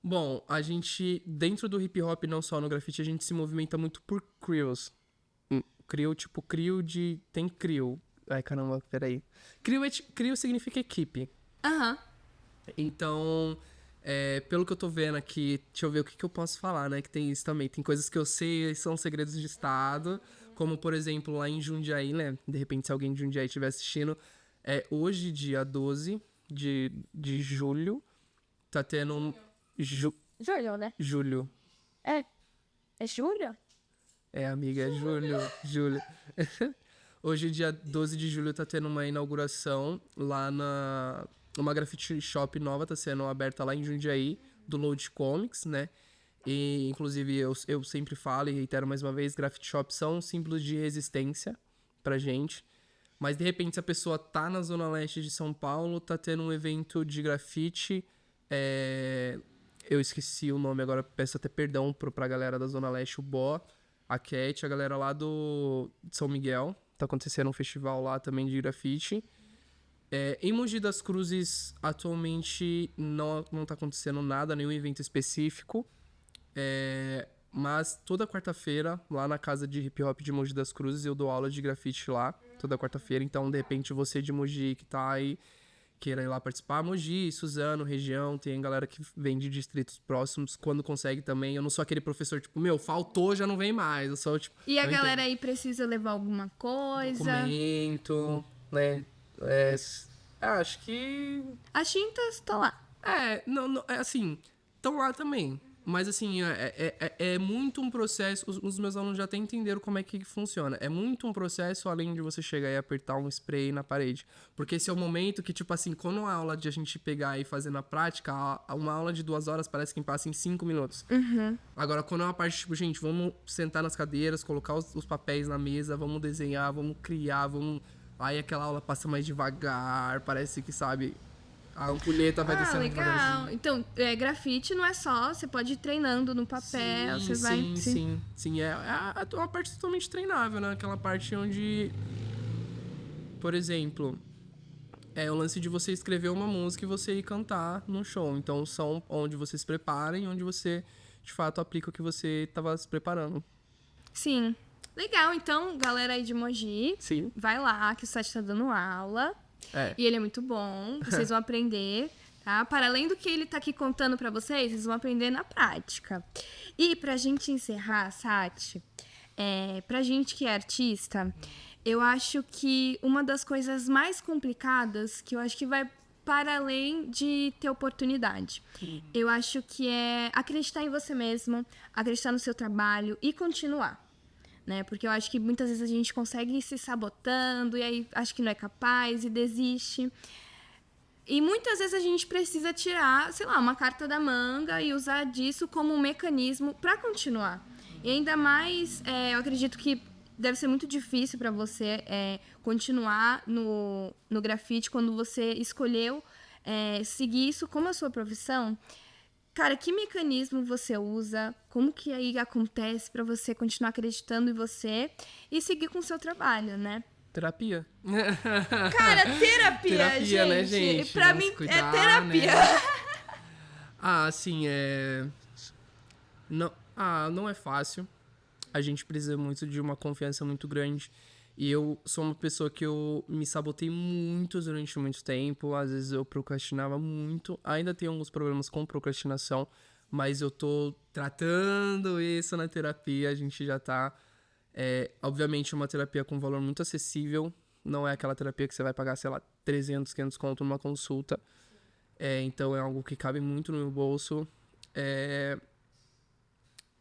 Bom, a gente, dentro do hip hop, não só no grafite, a gente se movimenta muito por crews. Crew, tipo, tem crew. Ai, caramba, peraí. Crew significa equipe. Aham. Então, pelo que eu tô vendo aqui, deixa eu ver o que eu posso falar, né? Que tem isso também. Tem coisas que eu sei e são segredos de estado. Como, por exemplo, lá em Jundiaí, né? De repente, se alguém de Jundiaí estiver assistindo. Hoje, dia 12 de julho, tá tendo um... Julho, né? Julho. É julho? Amiga, é julho. Hoje, dia 12 de julho, tá tendo uma inauguração lá uma graffiti shop nova, tá sendo aberta lá em Jundiaí, do Load Comics, né? E, inclusive, eu sempre falo e reitero mais uma vez, graffiti shops são símbolos de resistência pra gente. Mas, de repente, se a pessoa tá na Zona Leste de São Paulo, tá tendo um evento de grafite, eu esqueci o nome agora, peço até perdão pra galera da Zona Leste, o Bó, a Cat, a galera lá de São Miguel. Tá acontecendo um festival lá também de grafite. Em Mogi das Cruzes, atualmente, não tá acontecendo nada, nenhum evento específico. Mas toda quarta-feira, lá na casa de hip hop de Mogi das Cruzes, eu dou aula de grafite lá, toda quarta-feira. Então, de repente, você de Mogi que tá aí, queira ir lá participar. Mogi, Suzano, região, tem galera que vem de distritos próximos, quando consegue também. Eu não sou aquele professor, tipo, faltou, já não vem mais. Eu sou, tipo... E a galera aí precisa levar alguma coisa? Documento, né? Acho que... As tintas estão lá. Não, assim, estão lá também. Mas, assim, é muito um processo... Os meus alunos já até entenderam como é que funciona. É muito um processo, além de você chegar e apertar um spray na parede. Porque esse é o momento que, tipo assim, quando a aula de a gente pegar e fazer na prática, uma aula de 2 horas parece que passa em 5 minutos. Uhum. Agora, quando é uma parte, tipo, gente, vamos sentar nas cadeiras, colocar os papéis na mesa, vamos desenhar, vamos criar, vamos... Aí aquela aula passa mais devagar, parece que, sabe... A ampulheta vai descendo legal. devagarzinho. Então, grafite não é só, você pode ir treinando no papel, você vai... Sim. É uma parte totalmente treinável, né? Aquela parte onde, por exemplo, o lance de você escrever uma música e você ir cantar no show. Então, são onde você se prepara e onde você, de fato, aplica o que você estava se preparando. Sim. Legal, então, galera aí de Mogi, Sim. vai lá, que o site tá dando aula. E ele é muito bom, vocês vão aprender, tá? Para além do que ele tá aqui contando pra vocês vão aprender na prática. E pra gente encerrar, Sati, pra gente que é artista, Eu acho que uma das coisas mais complicadas, que eu acho que vai para além de ter oportunidade, eu acho que é acreditar em você mesmo, acreditar no seu trabalho e continuar. Né? Porque eu acho que muitas vezes a gente consegue ir se sabotando e aí acho que não é capaz e desiste. E muitas vezes a gente precisa tirar, sei lá, uma carta da manga e usar disso como um mecanismo para continuar. E ainda mais, eu acredito que deve ser muito difícil para você continuar no grafite quando você escolheu seguir isso como a sua profissão. Cara, que mecanismo você usa? Como que aí acontece para você continuar acreditando em você e seguir com o seu trabalho, né? Terapia. Cara, terapia, Terapia, gente. né, gente? Pra Vamos mim cuidar, é terapia. né? Assim, não é fácil. A gente precisa muito de uma confiança muito grande. E eu sou uma pessoa que eu me sabotei muito durante muito tempo. Às vezes eu procrastinava muito. Ainda tenho alguns problemas com procrastinação, mas eu tô tratando isso na terapia. A gente já tá... obviamente, uma terapia com valor muito acessível. Não é aquela terapia que você vai pagar, sei lá, 300, 500 conto numa consulta. Então é algo que cabe muito no meu bolso.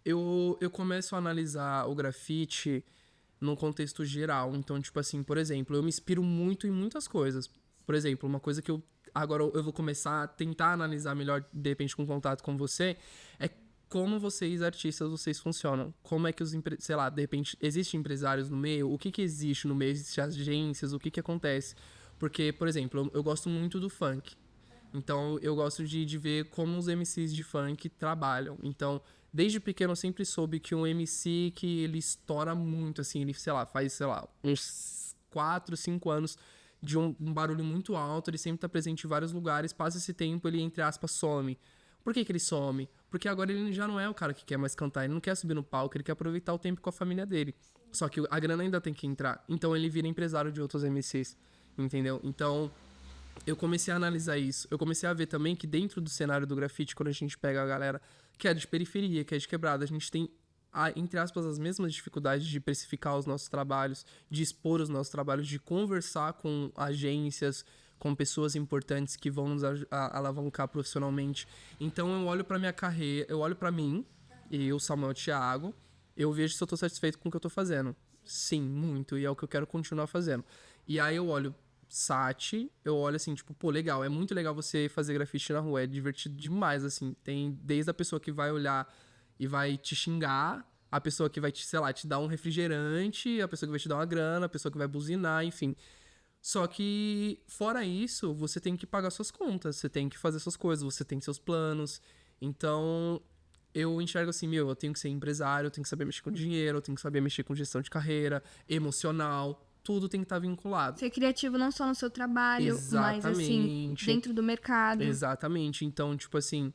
Eu começo a analisar o grafite num contexto geral. Então, tipo assim, por exemplo, eu me inspiro muito em muitas coisas. Por exemplo, uma coisa que agora eu vou começar a tentar analisar melhor, de repente, com contato com você, é como vocês, artistas, vocês funcionam. Como é que sei lá, de repente, existem empresários no meio? O que existe no meio? Existem agências? O que acontece? Porque, por exemplo, eu gosto muito do funk. Então, eu gosto de ver como os MCs de funk trabalham. Então, desde pequeno, eu sempre soube que um MC que ele estoura muito, assim, ele, sei lá, faz, sei lá, uns 4, 5 anos de um barulho muito alto, ele sempre tá presente em vários lugares, passa esse tempo, ele, entre aspas, some. Por que ele some? Porque agora ele já não é o cara que quer mais cantar, ele não quer subir no palco, ele quer aproveitar o tempo com a família dele. Só que a grana ainda tem que entrar. Então, ele vira empresário de outros MCs, entendeu? Então... eu comecei a analisar isso. Eu comecei a ver também que dentro do cenário do grafite, quando a gente pega a galera que é de periferia, que é de quebrada, a gente tem, entre aspas, as mesmas dificuldades de precificar os nossos trabalhos, de expor os nossos trabalhos, de conversar com agências, com pessoas importantes que vão nos alavancar profissionalmente. Então eu olho pra minha carreira, eu olho pra mim, e o Samuel Thiago, eu vejo se eu tô satisfeito com o que eu tô fazendo. Sim, muito, e é o que eu quero continuar fazendo. E aí eu olho Sati, eu olho assim, tipo, pô, legal, é muito legal você fazer grafite na rua, é divertido demais, assim, tem desde a pessoa que vai olhar e vai te xingar, a pessoa que vai te, sei lá, te dar um refrigerante, a pessoa que vai te dar uma grana, a pessoa que vai buzinar, enfim. Só que, fora isso, você tem que pagar suas contas, você tem que fazer suas coisas, você tem seus planos, então... eu enxergo assim, eu tenho que ser empresário, eu tenho que saber mexer com dinheiro, eu tenho que saber mexer com gestão de carreira, emocional, tudo tem que estar vinculado. Ser criativo não só no seu trabalho, mas assim, dentro do mercado. Exatamente. Então, tipo assim,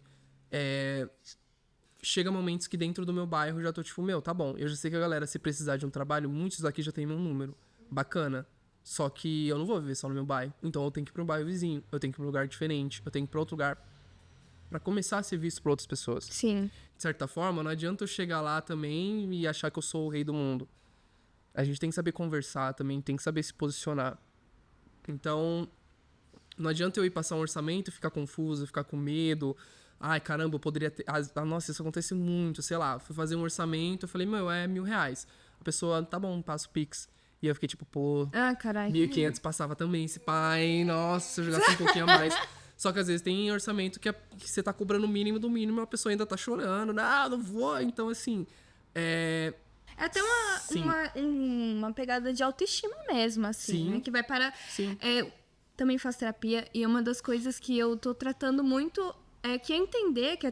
chega momentos que dentro do meu bairro eu já tô tipo, tá bom, eu já sei que a galera, se precisar de um trabalho, muitos daqui já tem meu número. Bacana. Só que eu não vou viver só no meu bairro. Então eu tenho que ir pra um bairro vizinho, eu tenho que ir pra um lugar diferente, eu tenho que ir pra outro lugar pra começar a ser visto por outras pessoas. Sim. De certa forma, não adianta eu chegar lá também e achar que eu sou o rei do mundo. A gente tem que saber conversar também, tem que saber se posicionar. Então, não adianta eu ir passar um orçamento e ficar confuso, ficar com medo. Ai, caramba, eu poderia ter... nossa, isso acontece muito, sei lá. Fui fazer um orçamento, eu falei, é R$1.000. A pessoa, tá bom, passa o Pix. E eu fiquei tipo, pô... caralho. 1.500 passava também, esse pai, nossa, se eu jogasse um pouquinho a mais... Só que às vezes tem orçamento que você tá cobrando o mínimo do mínimo e a pessoa ainda tá chorando. Não vou. Então, assim... É até uma pegada de autoestima mesmo, assim, né? Que vai para... Sim. Também faço terapia e uma das coisas que eu tô tratando muito que é entender que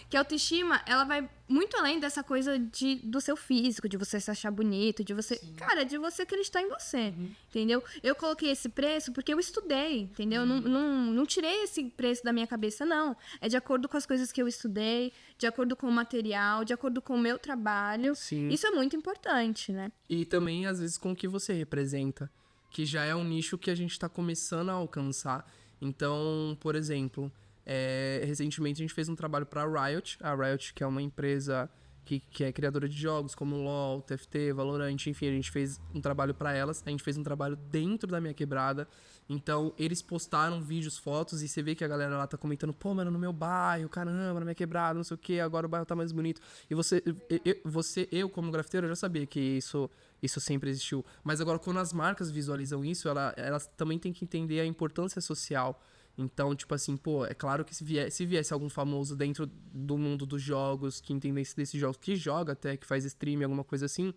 que a autoestima, ela vai muito além dessa coisa do seu físico, de você se achar bonito, de você... Sim. Cara, de você acreditar em você, entendeu? Eu coloquei esse preço porque eu estudei, entendeu? Não tirei esse preço da minha cabeça, não. É de acordo com as coisas que eu estudei, de acordo com o material, de acordo com o meu trabalho. Sim. Isso é muito importante, né? E também, às vezes, com o que você representa, que já é um nicho que a gente tá começando a alcançar. Então, por exemplo, recentemente a gente fez um trabalho para a Riot, que é uma empresa que é criadora de jogos como LoL, TFT, Valorant, enfim, a gente fez um trabalho pra elas, a gente fez um trabalho dentro da minha quebrada. Então, eles postaram vídeos, fotos, e você vê que a galera lá tá comentando, pô, mano, no meu bairro, caramba, na minha quebrada, não sei o que, agora o bairro tá mais bonito. E eu como grafiteiro, eu já sabia que isso sempre existiu. Mas agora, quando as marcas visualizam isso, elas também têm que entender a importância social. Então, tipo assim, pô, é claro que se viesse algum famoso dentro do mundo dos jogos, que entendesse desses jogos, que joga até, que faz stream, alguma coisa assim,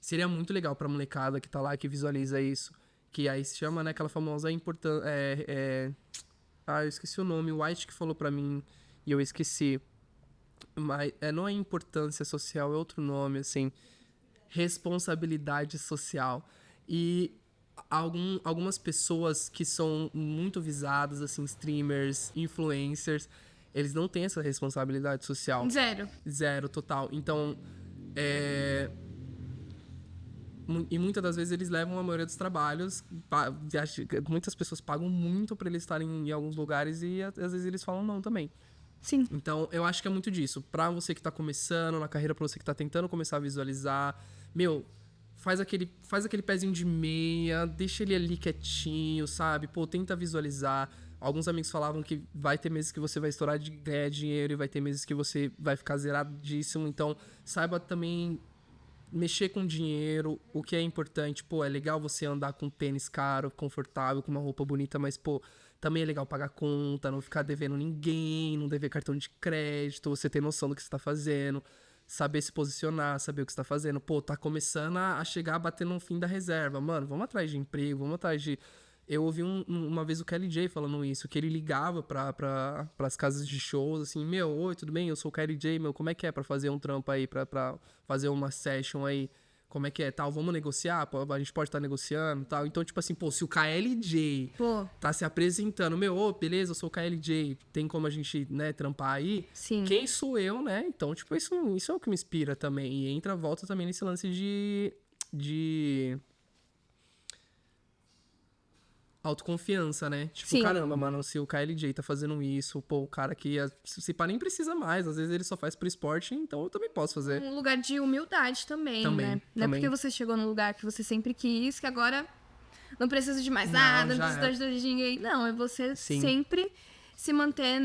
seria muito legal pra molecada que tá lá, que visualiza isso. Que aí se chama, né, aquela famosa importância... eu esqueci o nome, o White que falou pra mim e eu esqueci. Mas não é importância social, é outro nome, assim. Responsabilidade social. E algumas pessoas que são muito visadas, assim, streamers, influencers, eles não têm essa responsabilidade social. Zero, total. Então, e muitas das vezes eles levam a maioria dos trabalhos. Muitas pessoas pagam muito pra eles estarem em alguns lugares e às vezes eles falam não também. Sim. Então, eu acho que é muito disso. Pra você que tá começando na carreira, pra você que tá tentando começar a visualizar, faz aquele pezinho de meia, deixa ele ali quietinho, sabe? Pô, tenta visualizar. Alguns amigos falavam que vai ter meses que você vai estourar de ganhar dinheiro e vai ter meses que você vai ficar zeradíssimo. Então, saiba também mexer com dinheiro, o que é importante. Pô, é legal você andar com tênis caro, confortável, com uma roupa bonita, mas, pô, também é legal pagar conta, não ficar devendo ninguém, não dever cartão de crédito, você ter noção do que você tá fazendo, saber se posicionar, saber o que você tá fazendo. Pô, tá começando a chegar a bater no fim da reserva. Mano, vamos atrás de emprego, vamos atrás de... Eu ouvi uma vez o Kelly J falando isso, que ele ligava pras casas de shows, assim, oi, tudo bem? Eu sou o Kelly J, como é que é pra fazer um trampo aí, pra fazer uma session aí? Como é que é? Tal, vamos negociar? A gente pode estar negociando, tal. Então, tipo assim, pô, se o KLJ tá se apresentando, beleza, eu sou o KLJ, tem como a gente, né, trampar aí? Sim. Quem sou eu, né? Então, tipo, isso é o que me inspira também. E volta também nesse lance de autoconfiança, né? Tipo, Sim. Caramba, mano, se o KLJ tá fazendo isso, pô, o cara que se pá nem precisa mais, às vezes ele só faz pro esporte, então eu também posso fazer. Um lugar de humildade também, né? Não é porque você chegou num lugar que você sempre quis, que agora não precisa de mais nada, não precisa de ninguém. Não, é você sempre se manter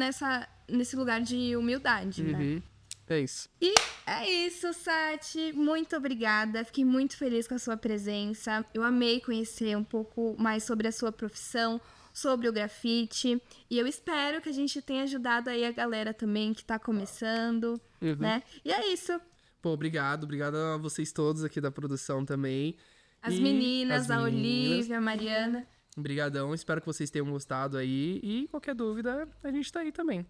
nesse lugar de humildade, né? É isso. E é isso, Sati. Muito obrigada. Fiquei muito feliz com a sua presença. Eu amei conhecer um pouco mais sobre a sua profissão, sobre o grafite. E eu espero que a gente tenha ajudado aí a galera também que tá começando, né? E é isso. Pô, obrigado a vocês todos aqui da produção também. As meninas, a Olivia, a Mariana. Obrigadão, espero que vocês tenham gostado aí. E qualquer dúvida, a gente tá aí também.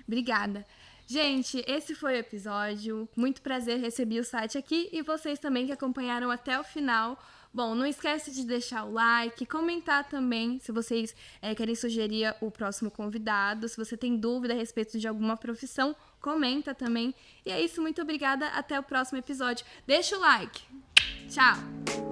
Obrigada. Gente, esse foi o episódio. Muito prazer receber o Sati aqui e vocês também que acompanharam até o final. Bom, não esquece de deixar o like, comentar também se vocês querem sugerir o próximo convidado. Se você tem dúvida a respeito de alguma profissão, comenta também. E é isso, muito obrigada. Até o próximo episódio. Deixa o like. Tchau!